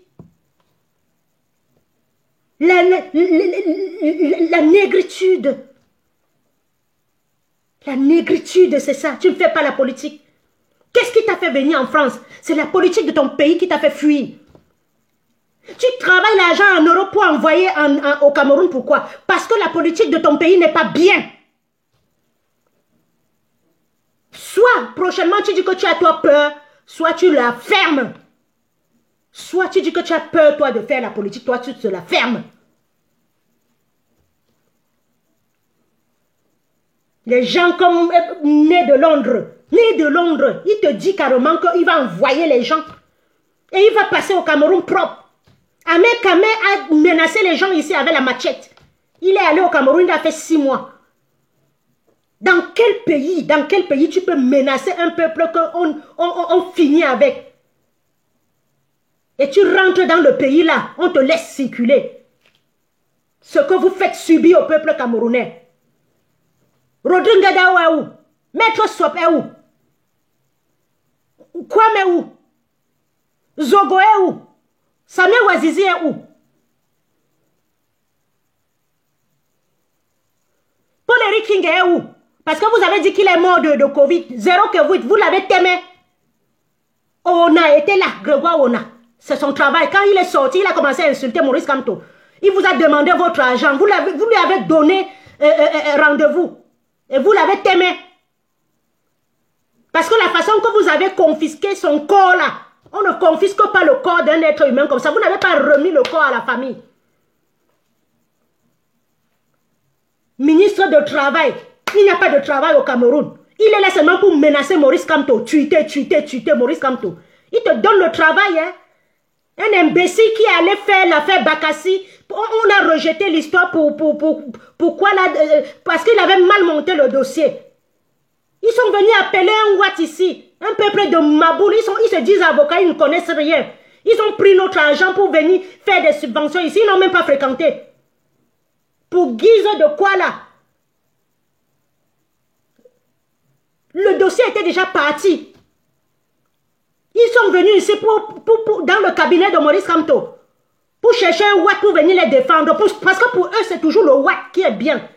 La négritude. La négritude, c'est ça. Tu ne fais pas la politique. Qu'est-ce qui t'a fait venir en France? C'est la politique de ton pays qui t'a fait fuir. Tu travailles l'argent en Europe pour envoyer au Cameroun. Pourquoi? Parce que la politique de ton pays n'est pas bien. Soit prochainement tu dis que tu as toi peur, soit tu la fermes. Soit tu dis que tu as peur toi de faire la politique, toi tu te la fermes. Les gens comme nés de Londres, il te dit carrément qu'il va envoyer les gens. Et il va passer au Cameroun propre. Ahmed Kamé a menacé les gens ici avec la machette. Il est allé au Cameroun, il a fait 6 mois. Dans quel pays tu peux menacer un peuple qu'on finit avec? Et tu rentres dans le pays là, on te laisse circuler. Ce que vous faites subir au peuple camerounais. Rodringada est où? Maître Sop est où? Kwame est où? Zogo est où? Samuel Ouazizi est où? Paul-Éric King est où? Parce que vous avez dit qu'il est mort de Covid. Zéro que vous l'avez témé. Ona était là, Grégoire Ona. C'est son travail. Quand il est sorti, il a commencé à insulter Maurice Kamto. Il vous a demandé votre argent. Vous lui avez donné rendez-vous. Et vous l'avez témé. Parce que la façon que vous avez confisqué son corps là, on ne confisque pas le corps d'un être humain comme ça. Vous n'avez pas remis le corps à la famille. Ministre de Travail. Il n'y a pas de travail au Cameroun. Il est là seulement pour menacer Maurice Kamto. Tuiter Maurice Kamto. Il te donne le travail, hein. Un imbécile qui allait faire l'affaire Bakassi. On a rejeté l'histoire pourquoi là, parce qu'il avait mal monté le dossier. Ils sont venus appeler un Watt ici. Un peuple de Maboul. Ils se disent avocats, ils ne connaissent rien. Ils ont pris notre argent pour venir faire des subventions ici. Ils n'ont même pas fréquenté. Pour guise de quoi là? Le dossier était déjà parti. Ils sont venus ici dans le cabinet de Maurice Kamto pour chercher un Watt pour venir les défendre. Parce que pour eux, c'est toujours le Watt qui est bien.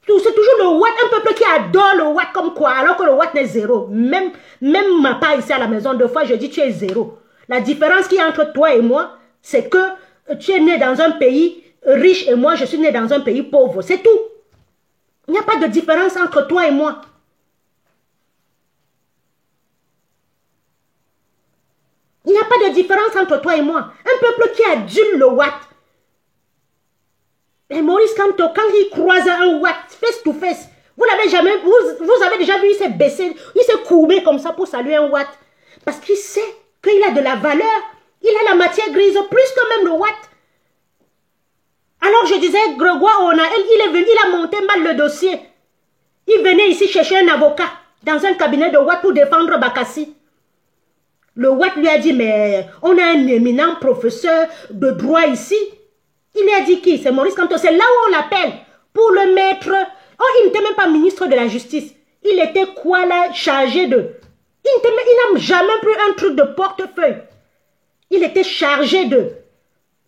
C'est toujours le Watt, un peuple qui adore le Watt comme quoi, alors que le Watt n'est zéro. Même ma part ici à la maison, 2 fois, je dis tu es zéro. La différence qu'il y a entre toi et moi, c'est que tu es né dans un pays riche et moi, je suis né dans un pays pauvre. C'est tout. Il n'y a pas de différence entre toi et moi. Il n'y a pas de différence entre toi et moi. Un peuple qui adule le Watt. Et Maurice Kamto, quand il croise un Watt face to face, vous l'avez jamais, vous avez déjà vu, il s'est baissé, il s'est courbé comme ça pour saluer un Watt. Parce qu'il sait qu'il a de la valeur. Il a la matière grise, plus que même le Watt. Alors je disais, Grégoire, il est venu, il a monté mal le dossier. Il venait ici chercher un avocat dans un cabinet de Watt pour défendre Bakassi. Le Watt lui a dit, mais on a un éminent professeur de droit ici. Il lui a dit qui? C'est Maurice Kamto. C'est là où on l'appelle pour le mettre. Oh, il n'était même pas ministre de la Justice. Il était quoi là, chargé de... Il n'a jamais pris un truc de portefeuille. Il était chargé de...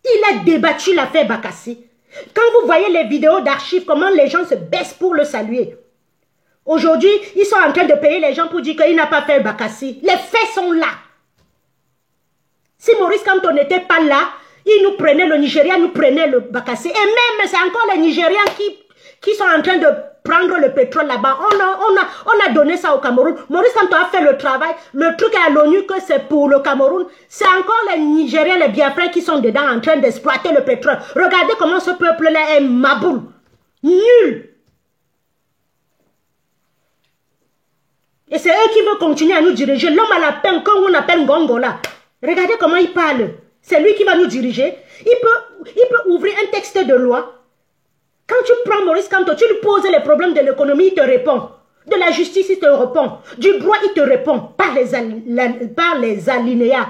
Il a débattu l'affaire Bakassi. Quand vous voyez les vidéos d'archives, comment les gens se baissent pour le saluer. Aujourd'hui, ils sont en train de payer les gens pour dire qu'il n'a pas fait Bakassi. Les faits sont là. Si Maurice Kamto n'était pas là, il nous prenait le Nigeria, nous prenait le Bakassi. Et même, c'est encore les Nigérians qui sont en train de prendre le pétrole là-bas. On a donné ça au Cameroun. Maurice Kamto a fait le travail. Le truc à l'ONU que c'est pour le Cameroun. C'est encore les Nigériens, les Biafrais qui sont dedans en train d'exploiter le pétrole. Regardez comment ce peuple-là est maboule. Nul. Et c'est eux qui veulent continuer à nous diriger. L'homme à la peine, quand on appelle Ngongo là. Regardez comment il parle. C'est lui qui va nous diriger. Il peut ouvrir un texte de loi. Quand tu prends Maurice Kamto, tu lui poses les problèmes de l'économie, il te répond. De la justice, il te répond. Du droit, il te répond par les alinéas.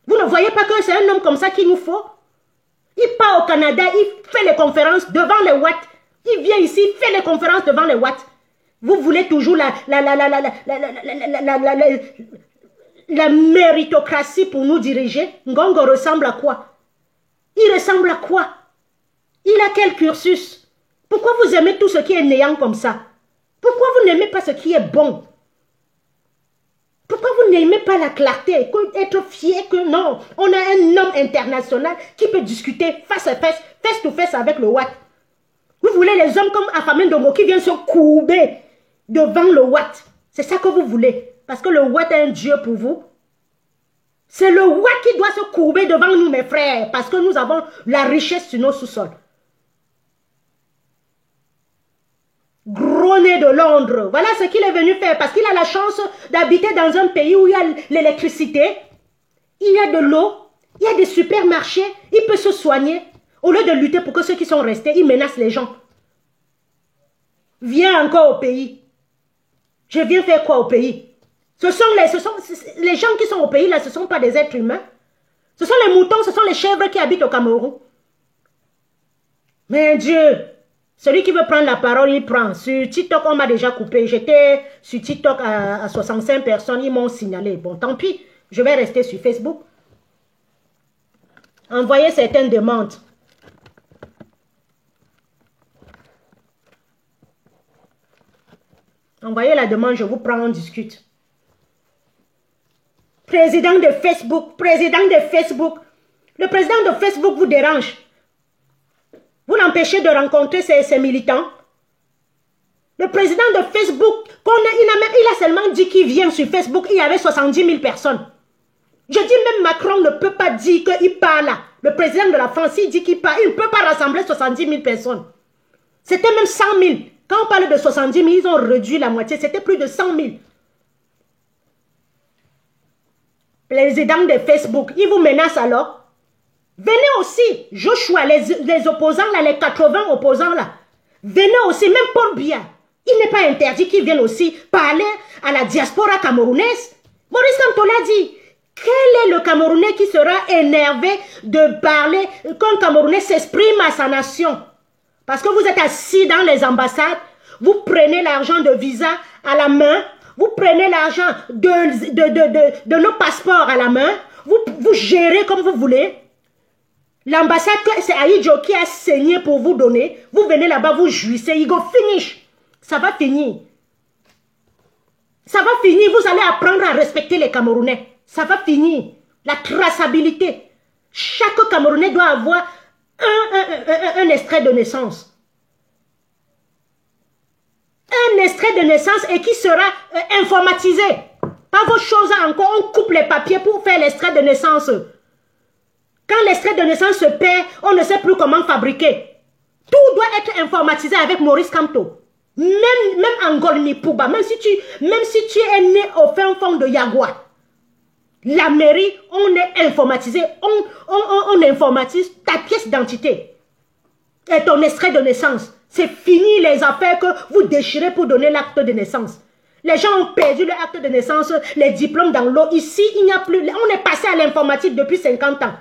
Vous ne voyez pas que c'est un homme comme ça qu'il nous faut? Il part au Canada, il fait les conférences devant les Watts. Il vient ici, il fait les conférences devant les Watts. Vous voulez toujours la méritocratie pour nous diriger? Ngongo ressemble à quoi? Il ressemble à quoi? Il a quel cursus? Pourquoi vous aimez tout ce qui est néant comme ça? Pourquoi vous n'aimez pas ce qui est bon? Pourquoi vous n'aimez pas la clarté? Être fier que non, on a un homme international qui peut discuter face to face avec le Watt. Vous voulez les hommes comme Afamé Ndongo qui viennent se courber devant le Watt. C'est ça que vous voulez. Parce que le Watt est un dieu pour vous. C'est le Watt qui doit se courber devant nous, mes frères. Parce que nous avons la richesse sur nos sous-sols. Gros nez de Londres. Voilà ce qu'il est venu faire. Parce qu'il a la chance d'habiter dans un pays où il y a l'électricité, il y a de l'eau, il y a des supermarchés, il peut se soigner. Au lieu de lutter pour que ceux qui sont restés, il menace les gens. Viens encore au pays. Je viens faire quoi au pays? Ce sont les gens qui sont au pays là, ce ne sont pas des êtres humains. Ce sont les moutons, ce sont les chèvres qui habitent au Cameroun. Mais Dieu, celui qui veut prendre la parole, il prend. Sur TikTok, on m'a déjà coupé. J'étais sur TikTok à 65 personnes, ils m'ont signalé. Bon, tant pis, je vais rester sur Facebook. Envoyez certaines demandes. Envoyez la demande, je vous prends, on discute. Président de Facebook, président de Facebook. Le président de Facebook vous dérange. Vous l'empêchez de rencontrer ses militants. Le président de Facebook, il a seulement dit qu'il vient sur Facebook, il y avait 70 000 personnes. Je dis même Macron ne peut pas dire qu'il part là. Le président de la France, il dit qu'il part, il ne peut pas rassembler 70 000 personnes. C'était même 100 000. Quand on parle de 70 000, ils ont réduit la moitié. C'était plus de 100 000. Président de Facebook, il vous menace alors. Venez aussi, Joshua, les opposants là, les 80 opposants là. Venez aussi, même Paul Biya. Il n'est pas interdit qu'ils viennent aussi parler à la diaspora camerounaise. Maurice Kamto l'a dit. Quel est le Camerounais qui sera énervé de parler quand un Camerounais s'exprime à sa nation? Parce que vous êtes assis dans les ambassades, vous prenez l'argent de visa à la main, vous prenez l'argent de nos passeports à la main, vous gérez comme vous voulez. L'ambassade, c'est Aïdjo qui a saigné pour vous donner. Vous venez là-bas, vous jouissez, il go finish. Ça va finir. Ça va finir, vous allez apprendre à respecter les Camerounais. Ça va finir. La traçabilité. Chaque Camerounais doit avoir un extrait de naissance. Un extrait de naissance et qui sera informatisé. Pas vos choses encore, on coupe les papiers pour faire l'extrait de naissance. Quand l'extrait de naissance se perd, on ne sait plus comment fabriquer. Tout doit être informatisé avec Maurice Kamto. Même en Golmi Pouba, même si tu es né au fin fond de Yagua, la mairie, on est informatisé, on informatise ta pièce d'identité et ton extrait de naissance. C'est fini les affaires que vous déchirez pour donner l'acte de naissance. Les gens ont perdu leur acte de naissance, les diplômes dans l'eau. Ici, il n'y a plus. On est passé à l'informatique depuis 50 ans.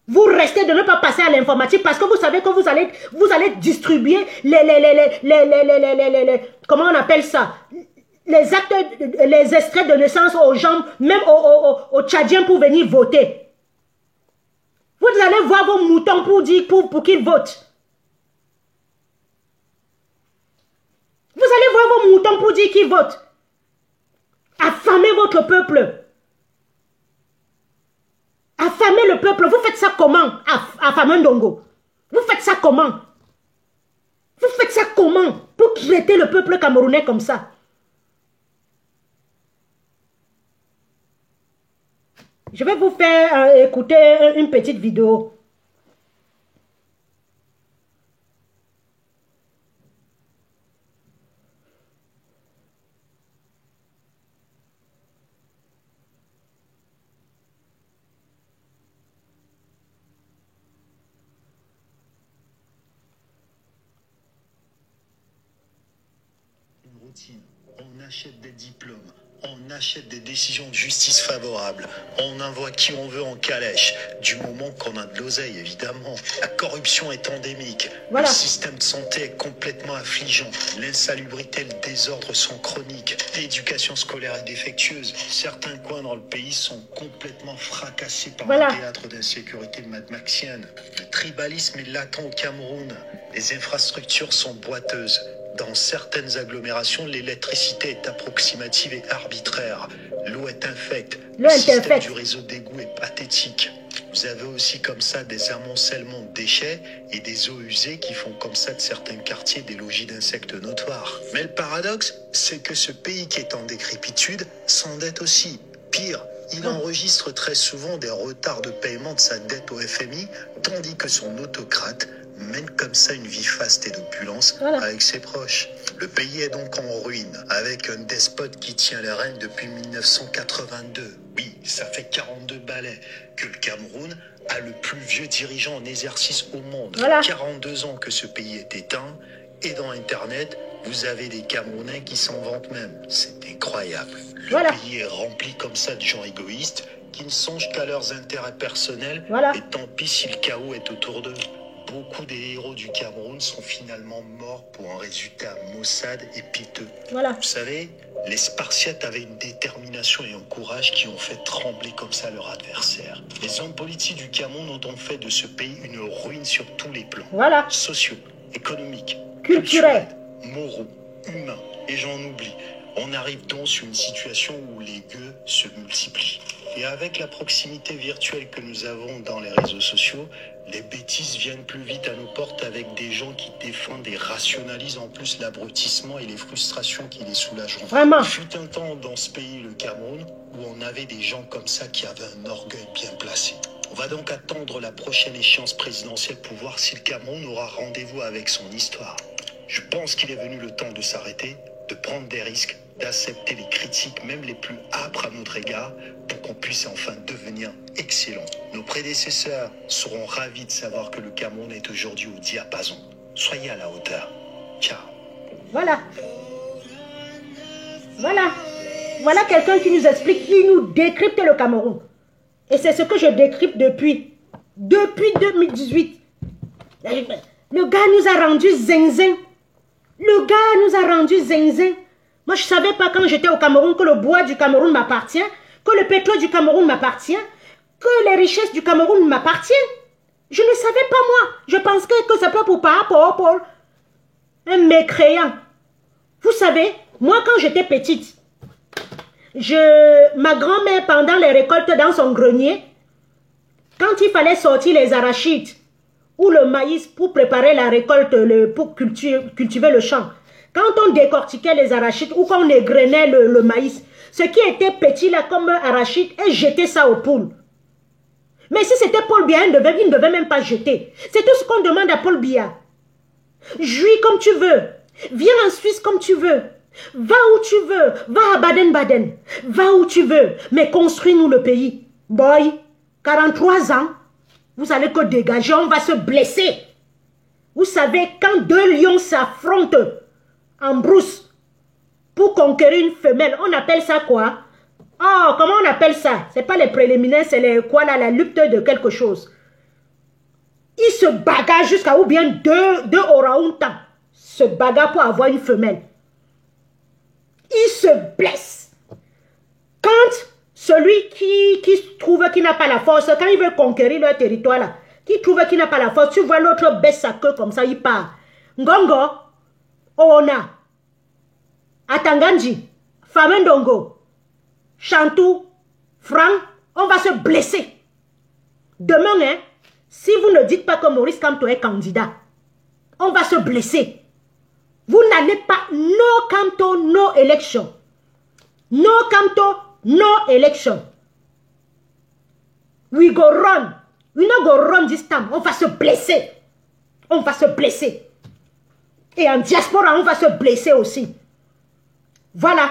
Vous restez de ne pas passer à l'informatique parce que vous savez que vous allez distribuer comment on appelle ça? Les extraits de naissance aux gens, même aux Tchadiens pour venir voter. Vous allez voir vos moutons pour dire pour qu'ils votent. Vous allez voir vos moutons pour dire qu'ils votent. Affamez votre peuple. Affamer le peuple, vous faites ça comment? Affamer Ndongo. Vous faites ça comment? Vous faites ça comment? Pour traiter le peuple camerounais comme ça? Je vais vous faire écouter une petite vidéo. Une routine On achète des diplômes. On achète des décisions de justice favorables. On envoie qui on veut en calèche. Du moment qu'on a de l'oseille, évidemment. La corruption est endémique. Voilà. Le système de santé est complètement affligeant. L'insalubrité et le désordre sont chroniques. L'éducation scolaire est défectueuse. Certains coins dans le pays sont complètement fracassés par Voilà. un théâtre d'insécurité mad-maxienne. Le tribalisme est latent au Cameroun. Les infrastructures sont boiteuses. Dans certaines agglomérations, l'électricité est approximative et arbitraire. L'eau est infecte. L'eau Le est système infecte. du réseau d'égout est pathétique. Vous avez aussi comme ça des amoncellements de déchets et des eaux usées qui font comme ça de certains quartiers des logis d'insectes notoires. Mais le paradoxe, c'est que ce pays qui est en décrépitude s'endette aussi. Pire, il enregistre très souvent des retards de paiement de sa dette au FMI, tandis que son autocrate mène comme ça une vie faste et d'opulence Voilà. avec ses proches. Le pays est donc en ruine, avec un despote qui tient les rênes depuis 1982. Oui, ça fait 42 balais que le Cameroun a le plus vieux dirigeant en exercice au monde. Voilà. 42 ans que ce pays est éteint, et dans Internet, vous avez des Camerounais qui s'en vantent même. C'est incroyable. Le Voilà. pays est rempli comme ça de gens égoïstes qui ne songent qu'à leurs intérêts personnels, Voilà. et tant pis si le chaos est autour d'eux. Beaucoup des héros du Cameroun sont finalement morts pour un résultat maussade et piteux. Voilà. Vous savez, les Spartiates avaient une détermination et un courage qui ont fait trembler comme ça leur adversaire. Les hommes politiques du Cameroun ont donc fait de ce pays une ruine sur tous les plans. Voilà. Sociaux, économiques, Culturel. culturels, moraux, humains, et j'en oublie. On arrive donc sur une situation où les gueux se multiplient. Et avec la proximité virtuelle que nous avons dans les réseaux sociaux, les bêtises viennent plus vite à nos portes avec des gens qui défendent et rationalisent en plus l'abrutissement et les frustrations qui les soulageront. Vraiment. Il fut un temps dans ce pays, le Cameroun, où on avait des gens comme ça qui avaient un orgueil bien placé. On va donc attendre la prochaine échéance présidentielle pour voir si le Cameroun aura rendez-vous avec son histoire. Je pense qu'il est venu le temps de s'arrêter, de prendre des risques, d'accepter les critiques, même les plus âpres à notre égard, pour qu'on puisse enfin devenir excellent. Nos prédécesseurs seront ravis de savoir que le Cameroun est aujourd'hui au diapason. Soyez à la hauteur. Ciao. Voilà. Voilà. Voilà quelqu'un qui nous explique, qui nous décrypte le Cameroun. Et c'est ce que je décrypte depuis 2018. Le gars nous a rendu zinzin. Le gars nous a rendu zinzin. Moi, je ne savais pas quand j'étais au Cameroun que le bois du Cameroun m'appartient, que le pétrole du Cameroun m'appartient, que les richesses du Cameroun m'appartiennent. Je ne savais pas moi. Je pensais que ça peut pour par rapport Paul. Un mécréant. Vous savez, moi quand j'étais petite, ma grand-mère pendant les récoltes dans son grenier, quand il fallait sortir les arachides ou le maïs pour préparer la récolte, pour cultiver le champ, quand on décortiquait les arachides ou qu'on égrenait le maïs, ce qui était petit là comme arachide, et jetait ça aux poules. Mais si c'était Paul Biya, il ne devait même pas jeter. C'est tout ce qu'on demande à Paul Biya. Jouis comme tu veux. Viens en Suisse comme tu veux. Va où tu veux. Va à Baden-Baden. Va où tu veux. Mais construis-nous le pays. Boy, 43 ans, vous allez que dégager, on va se blesser. Vous savez, quand deux lions s'affrontent en brousse pour conquérir une femelle, on appelle ça quoi? Oh, comment on appelle ça? C'est pas les préliminaires, c'est les quoi là, la lutte de quelque chose. Ils se bagarrent jusqu'à ou bien deux orang-outans se bagarrent pour avoir une femelle. Ils se blessent. Quand celui qui trouve qu'il n'a pas la force, quand il veut conquérir leur territoire là, qui trouve qu'il n'a pas la force, tu vois l'autre baisse sa queue comme ça, il part. Ngongo, Oona, Atanganji, Famendongo, Chantou, Franck, on va se blesser. Demain, hein, si vous ne dites pas que Maurice Kamto est candidat, on va se blesser. Vous n'allez pas, no Kamto, no election. No Kamto, no election. We go run. We not go run this time. On va se blesser. On va se blesser. Et en diaspora, on va se blesser aussi. Voilà.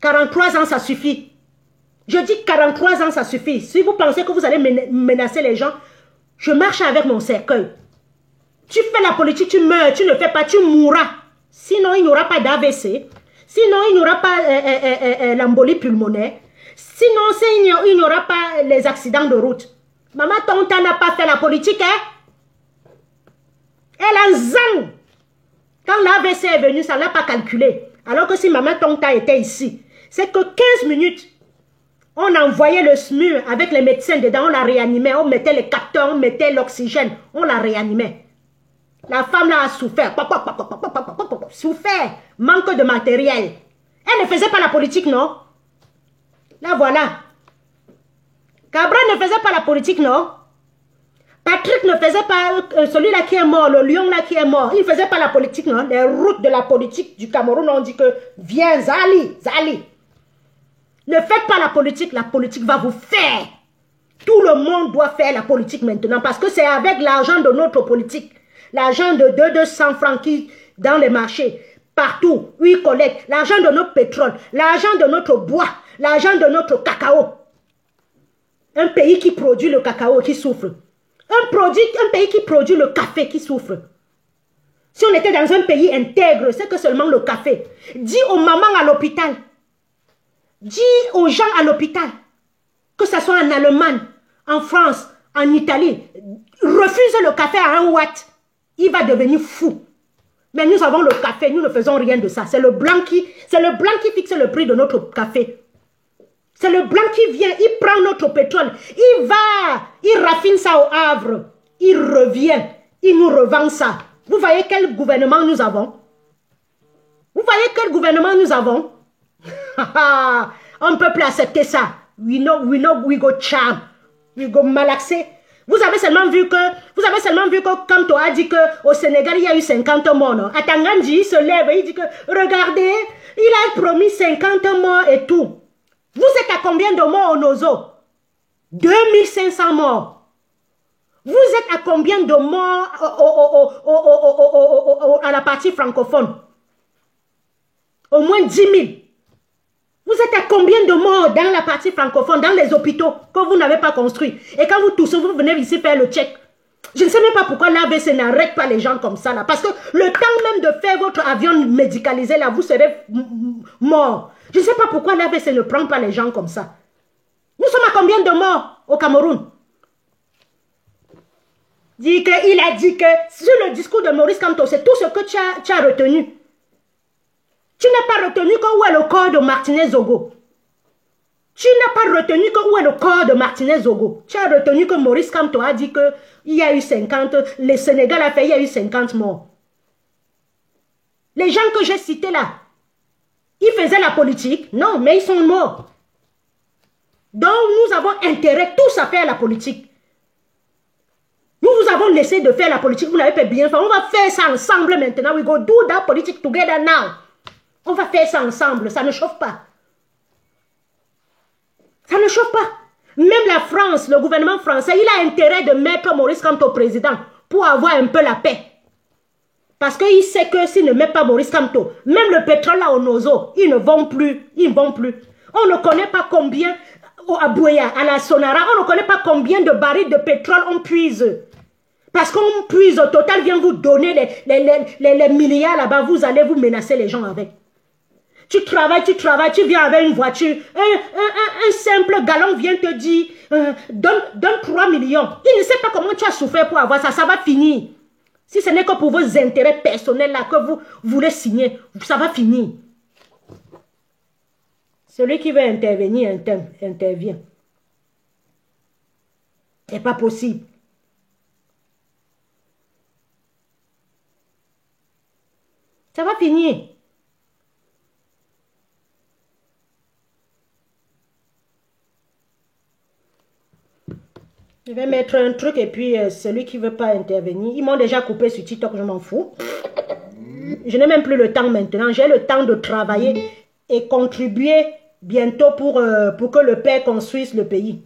43 ans, ça suffit. Je dis 43 ans, ça suffit. Si vous pensez que vous allez menacer les gens, je marche avec mon cercueil. Tu fais la politique, tu meurs. Tu ne fais pas, tu mourras. Sinon, il n'y aura pas d'AVC. Sinon, il n'y aura pas l'embolie pulmonaire. Sinon, il n'y aura pas les accidents de route. Maman Tonta n'a pas fait la politique, hein? Elle a un zang. Quand l'AVC est venu, ça ne l'a pas calculé. Alors que si Maman Tonta était ici, c'est que 15 minutes, on envoyait le SMUR avec les médecins dedans, on la réanimait, on mettait les capteurs, on mettait l'oxygène, on la réanimait. La femme là a souffert, souffert, manque de matériel. Elle ne faisait pas la politique, non? Là voilà. Cabra ne faisait pas la politique, non? Patrick ne faisait pas, celui-là qui est mort, le lion là qui est mort, il ne faisait pas la politique, non? Les routes de la politique du Cameroun, on dit que viens, Zali, Zali. Ne faites pas la politique va vous faire. Tout le monde doit faire la politique maintenant parce que c'est avec l'argent de notre politique. L'argent de 200 francs qui, dans les marchés, partout, où ils collectent. L'argent de notre pétrole, l'argent de notre bois, l'argent de notre cacao. Un pays qui produit le cacao qui souffre. Un pays qui produit le café qui souffre. Si on était dans un pays intègre, c'est que seulement le café. Dis aux mamans à l'hôpital. Dis aux gens à l'hôpital, que ce soit en Allemagne, en France, en Italie, refuse le café à 1 watt. Il va devenir fou. Mais nous avons le café, nous ne faisons rien de ça. C'est le blanc qui fixe le prix de notre café. C'est le blanc qui vient, il prend notre pétrole, il raffine ça au Havre, il revient, il nous revend ça. Vous voyez quel gouvernement nous avons? Vous voyez quel gouvernement nous avons? On ne peut plus accepter ça. We know, we go charm. We go malaxer. Vous avez seulement vu que Kanto a dit qu'au Sénégal, il y a eu 50 morts. Non? Atangandji, il se lève et il dit que, regardez, il a promis 50 morts et tout. Vous êtes à combien de morts au Nozo? 2500 morts. Vous êtes à combien de morts à la partie francophone? Au moins 10 000. Vous êtes à combien de morts dans la partie francophone, dans les hôpitaux que vous n'avez pas construits? Et quand vous toussez, vous venez ici faire le check. Je ne sais même pas pourquoi l'AVC n'arrête pas les gens comme ça là. Parce que le temps même de faire votre avion médicalisé là, vous serez mort. Je ne sais pas pourquoi l'AVC ne prend pas les gens comme ça. Nous sommes à combien de morts au Cameroun? Il a dit que sur le discours de Maurice Kamto, c'est tout ce que tu as retenu. Tu n'as pas retenu que où est le corps de Martinez Zogo. Tu n'as pas retenu que où est le corps de Martinez Zogo. Tu as retenu que Maurice Kamto a dit qu'il y a eu 50, le Sénégal a fait, il y a eu 50 morts. Les gens que j'ai cités là, ils faisaient la politique, non, mais ils sont morts. Donc nous avons intérêt tous à faire la politique. Nous vous avons laissé de faire la politique, vous n'avez pas bien fait. On va faire ça ensemble maintenant. We go do that politique together now. On va faire ça ensemble, ça ne chauffe pas. Ça ne chauffe pas. Même la France, le gouvernement français, il a intérêt de mettre Maurice Kamto président pour avoir un peu la paix. Parce qu'il sait que s'il ne met pas Maurice Kamto, même le pétrole là au Nozo, ils ne vont plus. Ils ne vont plus. On ne connaît pas combien, à Bouya, à la Sonara, on ne connaît pas combien de barils de pétrole on puise. Parce qu'on puise, au total vient vous donner les milliards là-bas, vous allez vous menacer les gens avec. Tu travailles, tu viens avec une voiture. Un simple galon vient te dire, donne 3 millions. Il ne sait pas comment tu as souffert pour avoir ça, ça va finir. Si ce n'est que pour vos intérêts personnels là que vous voulez signer, ça va finir. Celui qui veut intervenir, intervient. C'est pas possible. Ça va finir. Je vais mettre un truc et puis celui qui ne veut pas intervenir, ils m'ont déjà coupé sur TikTok, je m'en fous. Je n'ai même plus le temps maintenant, j'ai le temps de travailler et contribuer bientôt pour que le père construise le pays.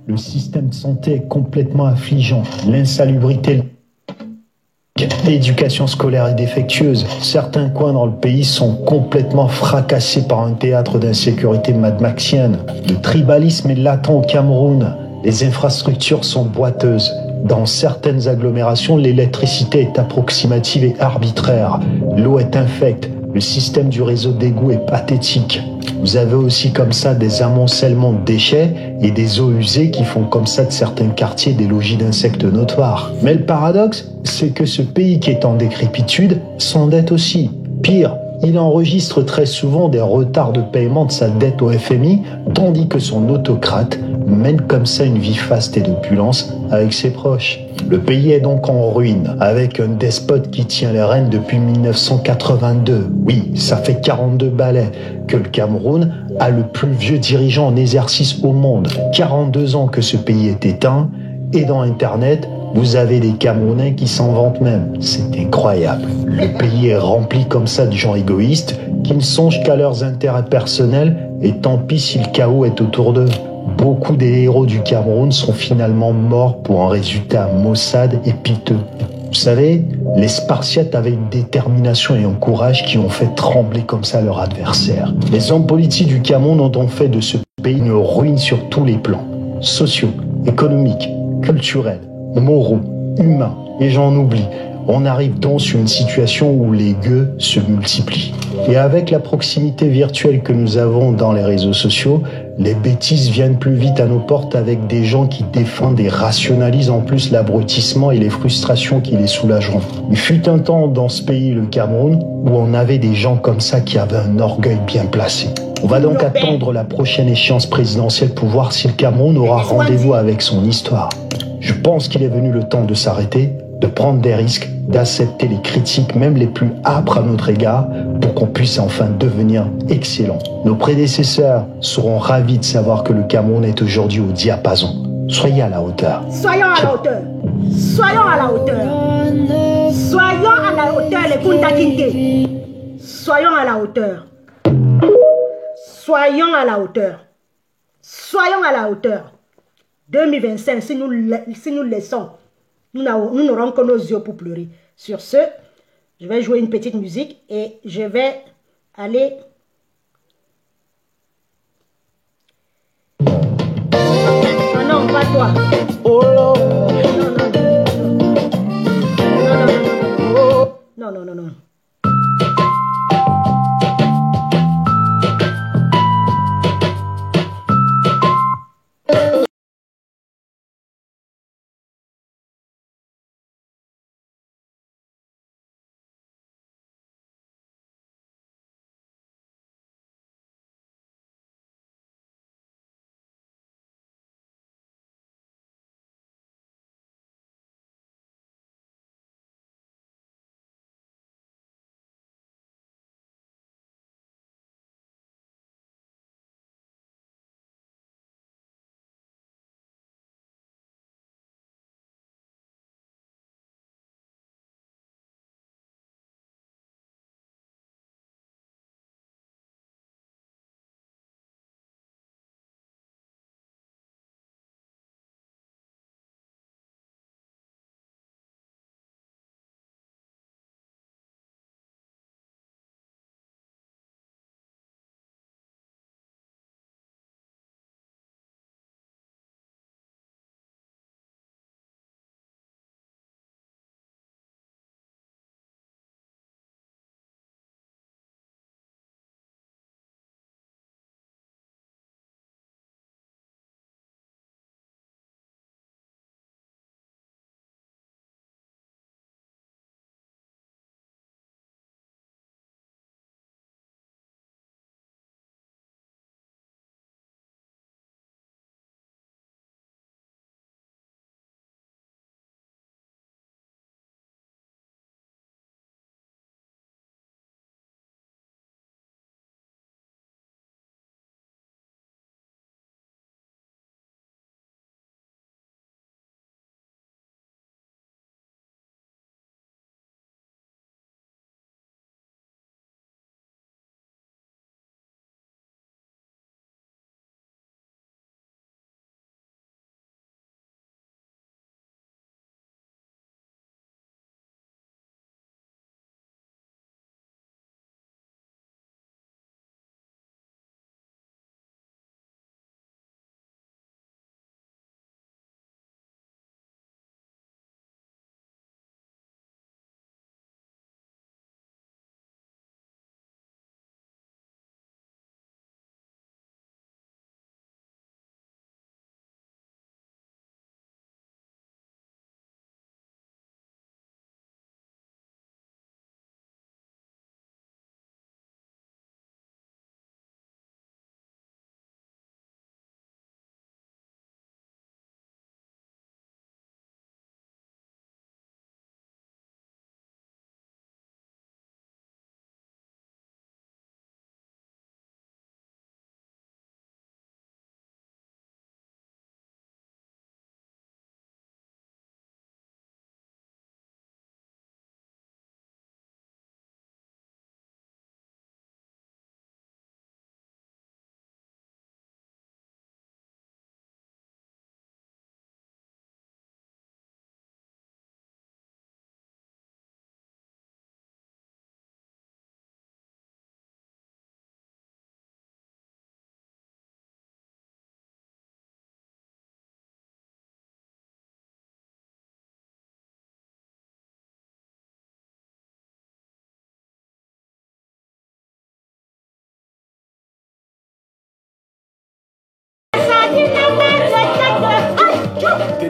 Le système de santé est complètement affligeant. L'insalubrité, l'éducation scolaire est défectueuse. Certains coins dans le pays sont complètement fracassés par un théâtre d'insécurité madmaxienne. Le tribalisme est latent au Cameroun. Les infrastructures sont boiteuses. Dans certaines agglomérations, l'électricité est approximative et arbitraire. L'eau est infecte. Le système du réseau d'égout est pathétique. Vous avez aussi comme ça des amoncellements de déchets et des eaux usées qui font comme ça de certains quartiers des logis d'insectes notoires. Mais le paradoxe, c'est que ce pays qui est en décrépitude s'endette aussi. Pire, il enregistre très souvent des retards de paiement de sa dette au FMI, tandis que son autocrate mène comme ça une vie faste et d'opulence avec ses proches. Le pays est donc en ruine, avec un despote qui tient les rênes depuis 1982. Oui, ça fait 42 balais que le Cameroun a le plus vieux dirigeant en exercice au monde. 42 ans que ce pays est éteint, et dans Internet, vous avez des Camerounais qui s'en vantent même. C'est incroyable. Le pays est rempli comme ça de gens égoïstes qui ne songent qu'à leurs intérêts personnels et tant pis si le chaos est autour d'eux. Beaucoup des héros du Cameroun sont finalement morts pour un résultat maussade et piteux. Vous savez, les Spartiates avec détermination et un courage qui ont fait trembler comme ça leur adversaire. Les hommes politiques du Cameroun ont donc fait de ce pays une ruine sur tous les plans. Sociaux, économiques, culturels, moraux, humains, et j'en oublie. On arrive donc sur une situation où les gueux se multiplient. Et avec la proximité virtuelle que nous avons dans les réseaux sociaux, les bêtises viennent plus vite à nos portes avec des gens qui défendent et rationalisent en plus l'abrutissement et les frustrations qui les soulageront. Il fut un temps dans ce pays, le Cameroun, où on avait des gens comme ça qui avaient un orgueil bien placé. On va donc attendre la prochaine échéance présidentielle pour voir si le Cameroun aura rendez-vous avec son histoire. Je pense qu'il est venu le temps de s'arrêter, de prendre des risques, d'accepter les critiques, même les plus âpres à notre égard, pour qu'on puisse enfin devenir excellent. Nos prédécesseurs seront ravis de savoir que le Cameroun est aujourd'hui au diapason. Soyez à la hauteur. Soyons à la hauteur. Soyons à la hauteur. Soyons à la hauteur, les Kunta Kinte. Soyons à la hauteur. Soyons à la hauteur. Soyons à la hauteur. 2025, si nous laissons, nous n'aurons que nos yeux pour pleurer. Sur ce, je vais jouer une petite musique et je vais aller... Oh non, pas toi. Oh là. Non, non, non, non.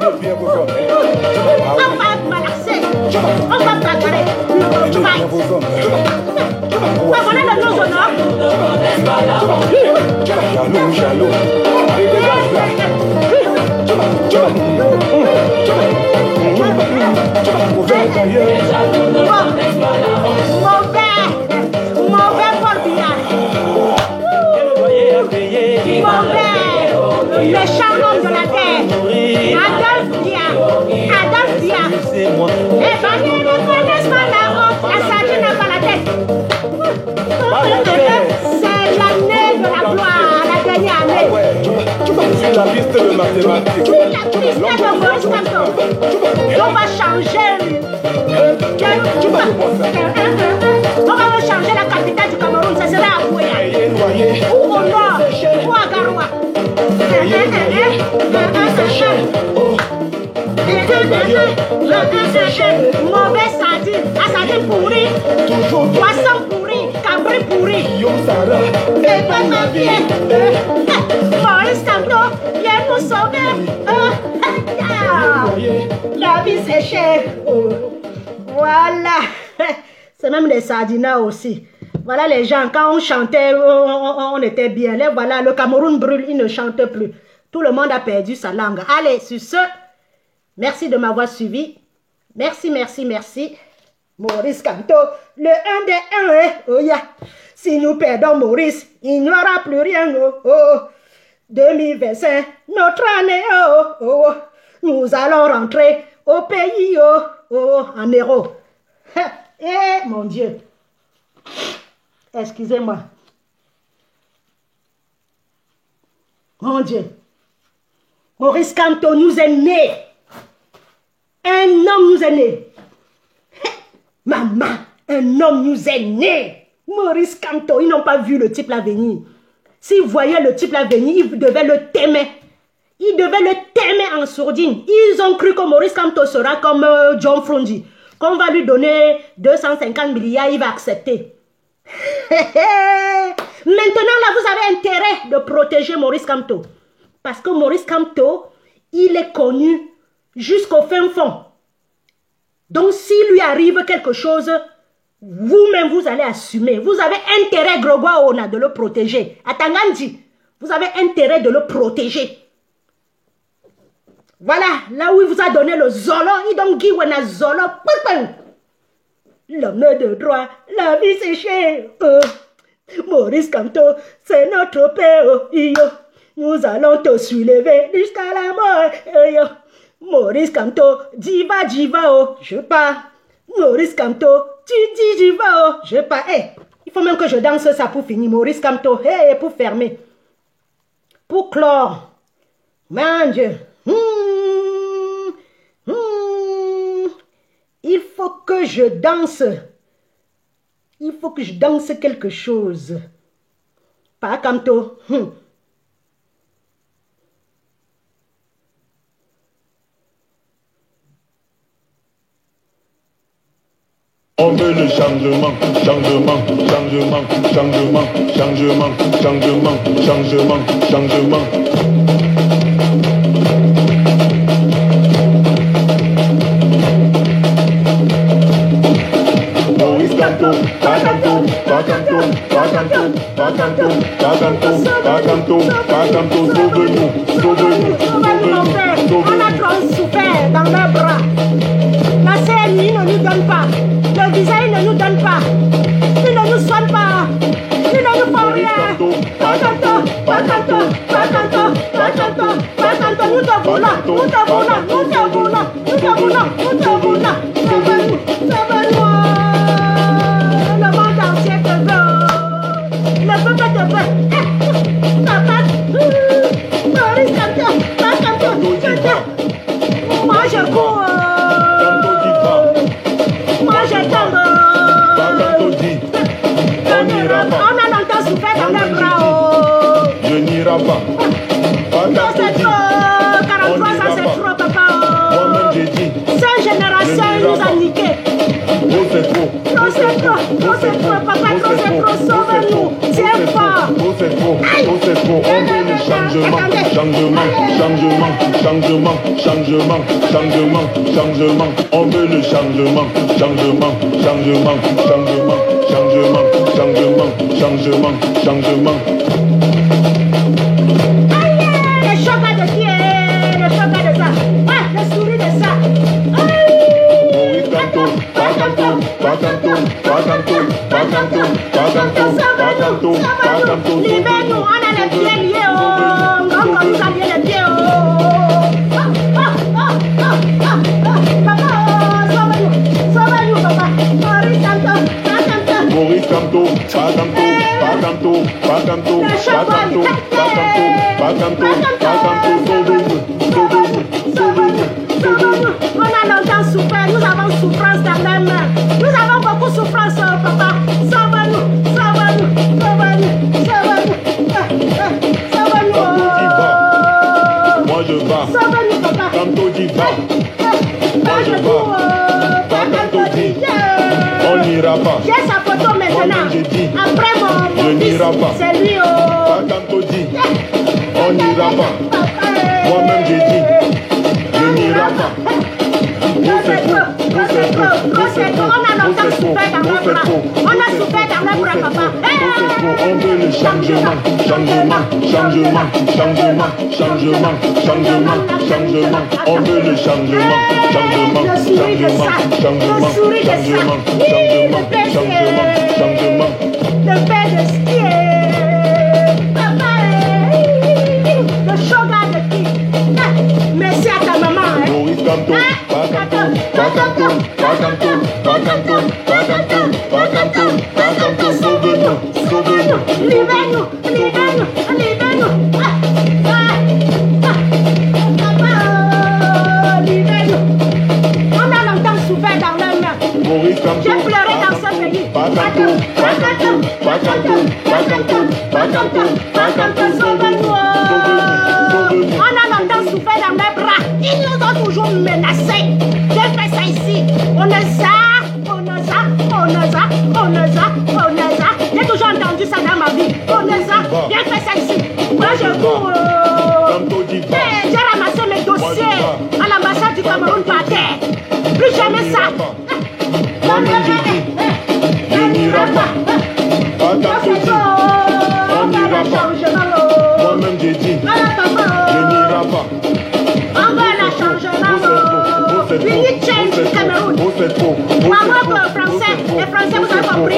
On va balancer. On va bagarrer. Tu vas. Voilà le nos honneurs. Jaloux. Allez, dégage là. Mauvais Paul Biya. Mauvais, méchant homme de la terre. Adolphe Biya. Eh ben, ils ne connaissent pas la honte. La sardine n'a pas la tête. C'est l'année de la gloire, la dernière année. C'est la liste de mathématiques. La triste de Maurice Kamto. On va changer. On va changer la capitale du Cameroun. Ça sera à Bouya. Ou au nord. Ou à Garoua. Mauvais sardine. La sardine pourrie. Poisson pourri. Cabri pourri. Et pas ma vie. Maurice Kamto, viens nous sauver. La vie c'est cher. Voilà. C'est même les sardinats aussi. Voilà les gens, quand on chantait, on était bien. Là, voilà, le Cameroun brûle, il ne chante plus. Tout le monde a perdu sa langue. Allez, sur ce, merci de m'avoir suivi. Merci. Maurice Kamto, le 1 des 1. Oh yeah. Si nous perdons Maurice, il n'y aura plus rien. 2025, notre année. Nous allons rentrer au pays en héros. Eh mon Dieu. Excusez-moi. Mon Dieu. Maurice Kamto nous est né. Un homme nous est né. Maman, un homme nous est né. Maurice Kamto, ils n'ont pas vu le type là venir. S'ils voyaient le type là venir, ils devaient le t'aimer. Ils devaient le t'aimer en sourdine. Ils ont cru que Maurice Kamto sera comme John Frondi. Qu'on va lui donner 250 milliards, il va accepter. Maintenant là, vous avez intérêt de protéger Maurice Kamto. Parce que Maurice Kamto, il est connu jusqu'au fin fond. Donc s'il lui arrive quelque chose, vous-même vous allez assumer. Vous avez intérêt, Grogwa Ona, de le protéger. À Tangandi, vous avez intérêt de le protéger. Voilà, là où il vous a donné le Zolo, il donne Guiwana Zolo. L'homme de droit, la vie c'est cher. Maurice Kamto, c'est notre père. Nous allons te soulever jusqu'à la mort. Maurice Kamto, diva, je pars. Maurice Kamto, tu dis diva, je pars. Il faut même que je danse ça pour finir. Maurice Kamto, pour fermer. Pour clore. Mon Dieu. Il faut que je danse. Il faut que je danse quelque chose. Pas Kamto. On veut le changement. Maurice Kamto, pas Kamto, sauve-nous. On a trop souffert dans leurs bras. La CNI ne nous donne pas. Le visa ne nous donne pas. Ils ne nous soignent pas. Ils ne nous font rien. Pas Kamto. Nous te voulons. Sauve-nous. Le monde entier te veut. Le peuple te veut. Papa. Maurice Kamto. Moi je cours. Moi je tombe. On a longtemps souffert dans les bras. Je n'irai pas. Non, c'est trop. 43 ans, c'est trop, papa. Moi-même j'ai dit. Cette génération, il nous a niqué. Oh, c'est trop. Trop, c'est trop. Papa, trop, c'est trop. Sauve-nous. Tiens fort. Oh, c'est trop. On veut le changement. changement, on veut le changement, changement. Le chocolat de qui est? Le chocolat de ça. Ah, le souris de ça. Libère-nous, on a les pieds liés. On nous a lié les pieds. Papa, sauve-nous, papa. Maurice Kamto, on a longtemps souffert, nous avons souffrance dans les mains. Nous avons beaucoup de souffrance, papa. Sauve-nous. Moi je bats. Sauve-nous, papa. Kamto dit bas. Moi je bats. Kamto dit. On n'ira pas. J'ai sa photo maintenant. Après mon fils, c'est lui. Kamto dit. On n'ira pas. Moi-même j'ai dit. Je n'irai pas. On a longtemps souffert dans les bras. On a souffert dans les bras, papa. On veut le changement. On veut le changement. Le père de ski. Papa. Le shogun de qui? Merci à ta maman. Maurice Kamto, sauve-nous. Libère-nous. Libère-nous. On a longtemps souffert dans les mains. Maurice Kamto, J'ai pleuré dans ce pays. Sauve-nous. On a longtemps souffert dans les bras. Ils nous ont toujours menacés. J'ai fait ça ici. On est ça. J'ai toujours entendu ça dans ma vie. On est ça. Viens faire ça ici. Moi je cours. J'ai ramassé mes dossiers à l'ambassade du Cameroun par terre. Plus jamais ça. Moi-même j'ai dit. Je n'irai pas. On n'ira pas. Moi-même j'ai dit. Je n'irai pas. On veut le changement. We need change du Cameroun. Maroc français, les Français vous avez compris.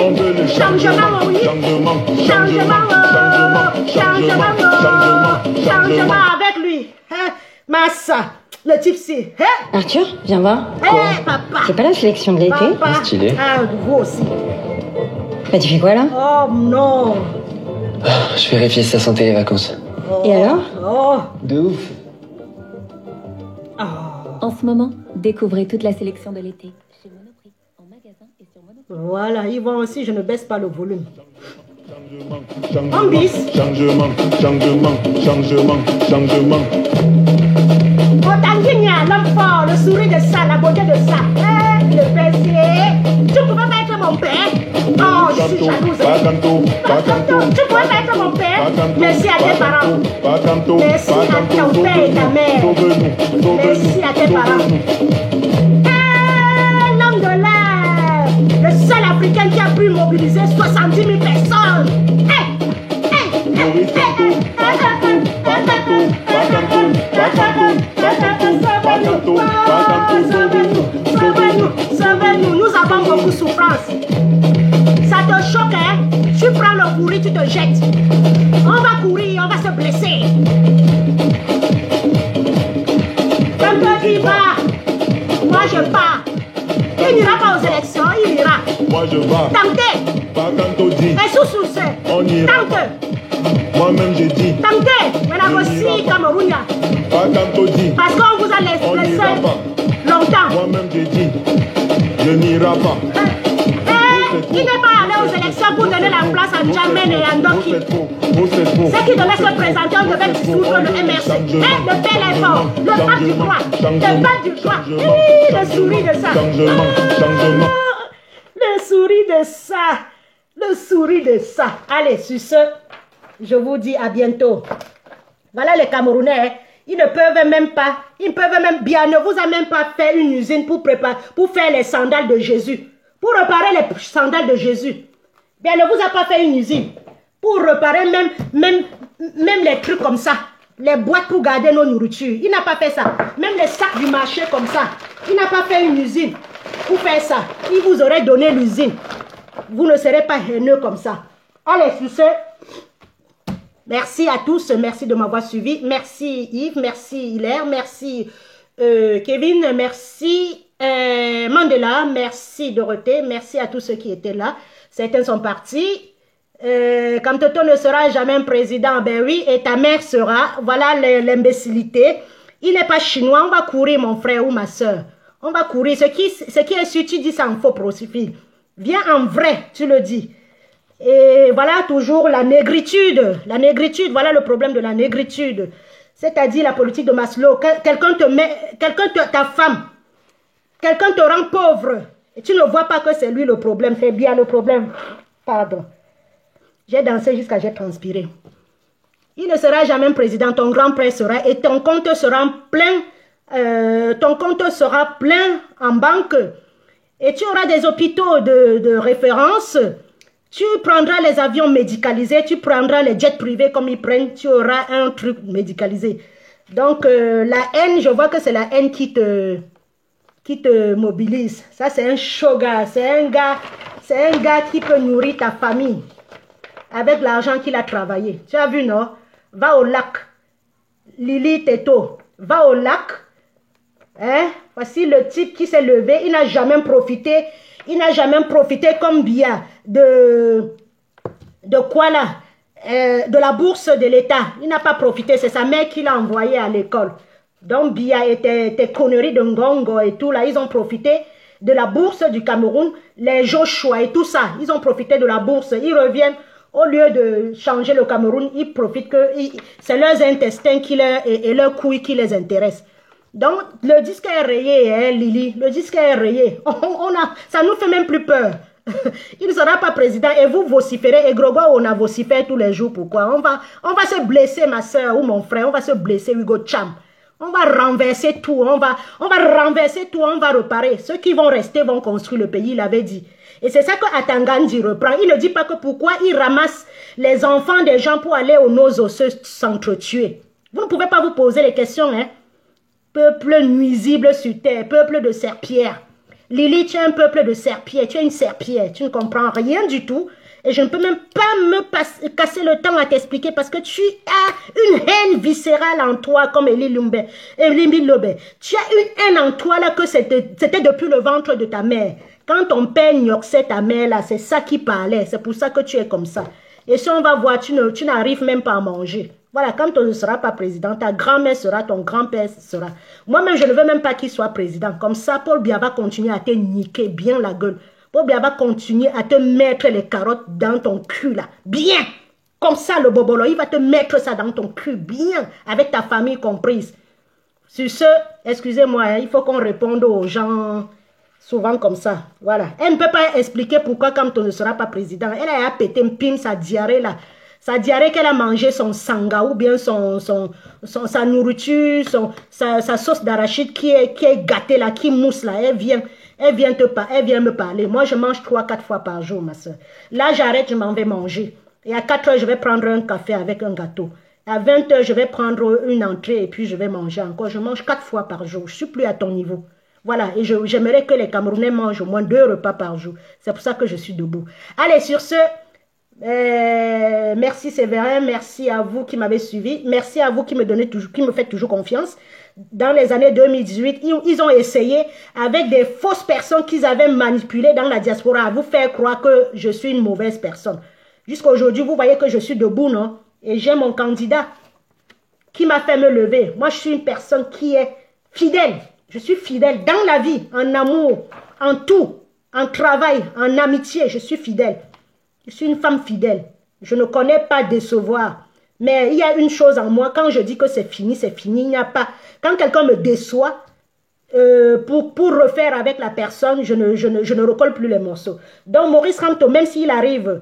Changement, oui. Changement avec lui. Massa, le tipsy. Arthur, viens voir. Papa. C'est pas la sélection de l'été? Papa. Stylé. Ah, vous aussi. Bah tu fais quoi là? Oh non. Je vérifie si ça sentait les vacances. Et alors? Oh. De ouf. En ce moment, découvrez toute la sélection de l'été chez Monoprix, en magasin et sur Monoprix. Voilà, ils vont aussi, je ne baisse pas le volume. On bis. Changement. Otanguinia, l'homme fort, le sourire de ça, la beauté de ça. Le baiser. Tu pouvais pas être mon père? Oh, je suis jalouse. Tu pouvais pas être mon père? Merci à tes parents. Merci à ton père et ta mère. Merci à tes parents. L'homme de l'air. Le seul Africain qui a pu mobiliser 70 000 personnes. Sauve-nous, nous avons beaucoup de souffrance. Ça te choque, hein? Tu prends le courrier, tu te jettes. On va courir, on va se blesser. Comme toi qui vas, moi je pars. Il n'ira pas aux élections, il ira. Moi je vais. Tentez. Pas Kamto dit. Et sous On ira. Tentez. Moi-même j'ai dit. Tentez. Mais aussi, Cameroun. Pas Kamto dit. Parce qu'on vous a On laissé n'ira pas. longtemps. Moi-même j'ai dit. Je n'irai pas. Il n'est pas allé aux élections pour donner la place à Djamène et à Ndoki. Ceux qui devaient se présenter, on devait dissoudre le MRC. Le PLFO, le pas du droit, le pas du droit. Le souris de ça. Le souris de ça. Le souris de ça. Allez, sur ce, je vous dis à bientôt. Voilà les Camerounais, hein. Ils ne peuvent même pas, bien ne vous a même pas fait une usine pour faire les sandales de Jésus. Pour réparer les sandales de Jésus. Bien ne vous a pas fait une usine. Pour réparer même les trucs comme ça. Les boîtes pour garder nos nourritures. Il n'a pas fait ça. Même les sacs du marché comme ça. Il n'a pas fait une usine pour faire ça. Il vous aurait donné l'usine. Vous ne serez pas haineux comme ça. Allez, sur ce, merci à tous. Merci de m'avoir suivi. Merci Yves. Merci Hilaire. Merci Kevin. Merci Mandela. Merci Dorothée. Merci à tous ceux qui étaient là. Certains sont partis. Quand Toto ne sera jamais un président, ben oui, et ta mère sera. Voilà l'imbécilité. Il n'est pas chinois. On va courir, mon frère ou ma soeur. On va courir. Ce qui est sûr, tu dis ça en faux profil. Viens en vrai, tu le dis. Et voilà toujours la négritude. La négritude, voilà le problème de la négritude. C'est-à-dire la politique de Maslow. Ta femme, quelqu'un te rend pauvre. Et tu ne vois pas que c'est lui le problème. C'est bien le problème. Pardon. J'ai dansé jusqu'à j'ai transpiré. Il ne sera jamais président. Ton grand-père sera. Et ton compte sera plein. Ton compte sera plein en banque. Et tu auras des hôpitaux de référence. Tu prendras les avions médicalisés. Tu prendras les jets privés comme ils prennent. Tu auras un truc médicalisé. Donc, la haine, je vois que c'est la haine qui te mobilise. Ça, c'est un chaud gars. C'est un gars qui peut nourrir ta famille avec l'argent qu'il a travaillé. Tu as vu, non? Va au lac. Lili Teto. Va au lac. Hein? Voici le type qui s'est levé. Il n'a jamais profité. Il n'a jamais profité comme Biya de quoi là? De la bourse de l'État. Il n'a pas profité. C'est sa mère qui l'a envoyé à l'école. Donc Biya et tes conneries de Ngongo et tout là, ils ont profité de la bourse du Cameroun. Les Joshua et tout ça, ils ont profité de la bourse. Ils reviennent. Au lieu de changer le Cameroun, ils profitent que c'est leurs intestins et leurs couilles qui les intéressent. Donc, le disque est rayé, hein, Lily. Le disque est rayé. Ça nous fait même plus peur. Il ne sera pas président et vous vociférez. Et Grogo, on a vociféré tous les jours. Pourquoi? On va se blesser, ma soeur ou mon frère. On va se blesser, Hugo Cham. On va renverser tout. On va renverser tout. On va réparer. Ceux qui vont rester vont construire le pays, il avait dit. Et c'est ça que Atangandi reprend. Il ne dit pas que pourquoi il ramasse les enfants des gens pour aller aux noces osseuses s'entretuer. Vous ne pouvez pas vous poser les questions, hein. Peuple nuisible sur terre, peuple de serpillères. Lily, tu es un peuple de serpillères, tu es une serpillière, tu ne comprends rien du tout. Et je ne peux même pas me casser le temps à t'expliquer parce que tu as une haine viscérale en toi comme Elie Lobe. Tu as une haine en toi là que c'était depuis le ventre de ta mère. Quand ton père gnoxait ta mère là, c'est ça qui parlait. C'est pour ça que tu es comme ça. Et si on va voir, tu n'arrives même pas à manger. Voilà, quand on ne sera pas président, ta grand-mère sera, ton grand-père sera. Moi-même, je ne veux même pas qu'il soit président. Comme ça, Paul Biya va continuer à te niquer bien la gueule. Paul Biya va continuer à te mettre les carottes dans ton cul là. Bien. Comme ça, le bobolo, il va te mettre ça dans ton cul. Bien. Avec ta famille comprise. Sur ce, excusez-moi, hein, il faut qu'on réponde aux gens souvent comme ça. Voilà. Elle ne peut pas expliquer pourquoi quand on ne sera pas président. Elle a pété un pin, sa diarrhée là. Sa diarrhée qu'elle a mangé son sanga ou bien sa nourriture, sa sauce d'arachide qui est gâtée là, qui mousse là. Elle vient me parler. Moi, je mange 3-4 fois par jour, ma soeur. Là, j'arrête, je m'en vais manger. Et à 4 heures, je vais prendre un café avec un gâteau. À 20 heures, je vais prendre une entrée et puis je vais manger encore. Je mange 4 fois par jour. Je ne suis plus à ton niveau. Voilà, et j'aimerais que les Camerounais mangent au moins 2 repas par jour. C'est pour ça que je suis debout. Allez, sur ce... merci Séverin, merci à vous qui m'avez suivi, merci à vous qui me faites toujours confiance. Dans les années 2018, ils ont essayé avec des fausses personnes qu'ils avaient manipulées dans la diaspora à vous faire croire que je suis une mauvaise personne. Jusqu'à aujourd'hui, vous voyez que je suis debout, non? Et j'ai mon candidat qui m'a fait me lever. Moi, je suis une personne qui est fidèle. Je suis fidèle dans la vie, en amour, en tout, en travail, en amitié, je suis fidèle. Je suis une femme fidèle. Je ne connais pas décevoir. Mais il y a une chose en moi. Quand je dis que c'est fini, c'est fini. Il n'y a pas... Quand quelqu'un me déçoit, pour refaire avec la personne, je ne recolle plus les morceaux. Donc Maurice Kamto, même s'il arrive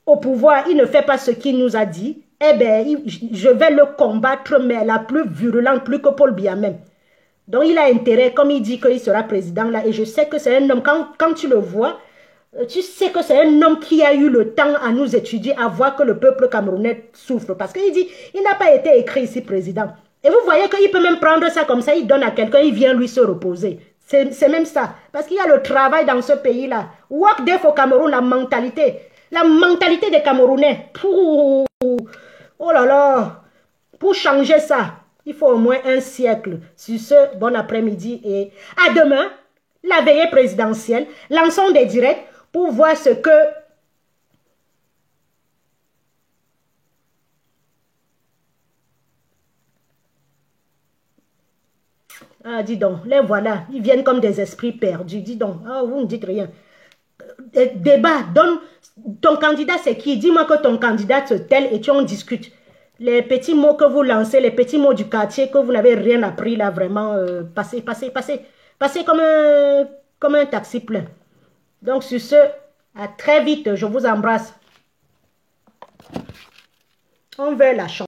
au pouvoir, il ne fait pas ce qu'il nous a dit. eh bien, je vais le combattre, mais la plus virulente, plus que Paul Biya même. Donc, il a intérêt, comme il dit qu'il sera président là, et je sais que c'est un homme, quand tu le vois, tu sais que c'est un homme qui a eu le temps à nous étudier, à voir que le peuple camerounais souffre. Parce qu'il dit, il n'a pas été écrit ici président. Et vous voyez qu'il peut même prendre ça comme ça, il donne à quelqu'un, il vient lui se reposer. C'est même ça. Parce qu'il y a le travail dans ce pays-là. Work Day au Cameroun, la mentalité des Camerounais. Oh là là, pour changer ça, il faut au moins un siècle. Sur ce, bon après-midi et à demain, la veillée présidentielle, lançons des directs pour voir ce que... Ah, dis donc, les voilà, ils viennent comme des esprits perdus. Dis donc, ah, vous ne dites rien. Débat, donne... Ton candidat, c'est qui? Dis-moi que ton candidat c'est tel et tu en discutes. Les petits mots que vous lancez, les petits mots du quartier que vous n'avez rien appris là, vraiment, passez comme un taxi plein. Donc sur ce, à très vite, je vous embrasse. On veut la chance.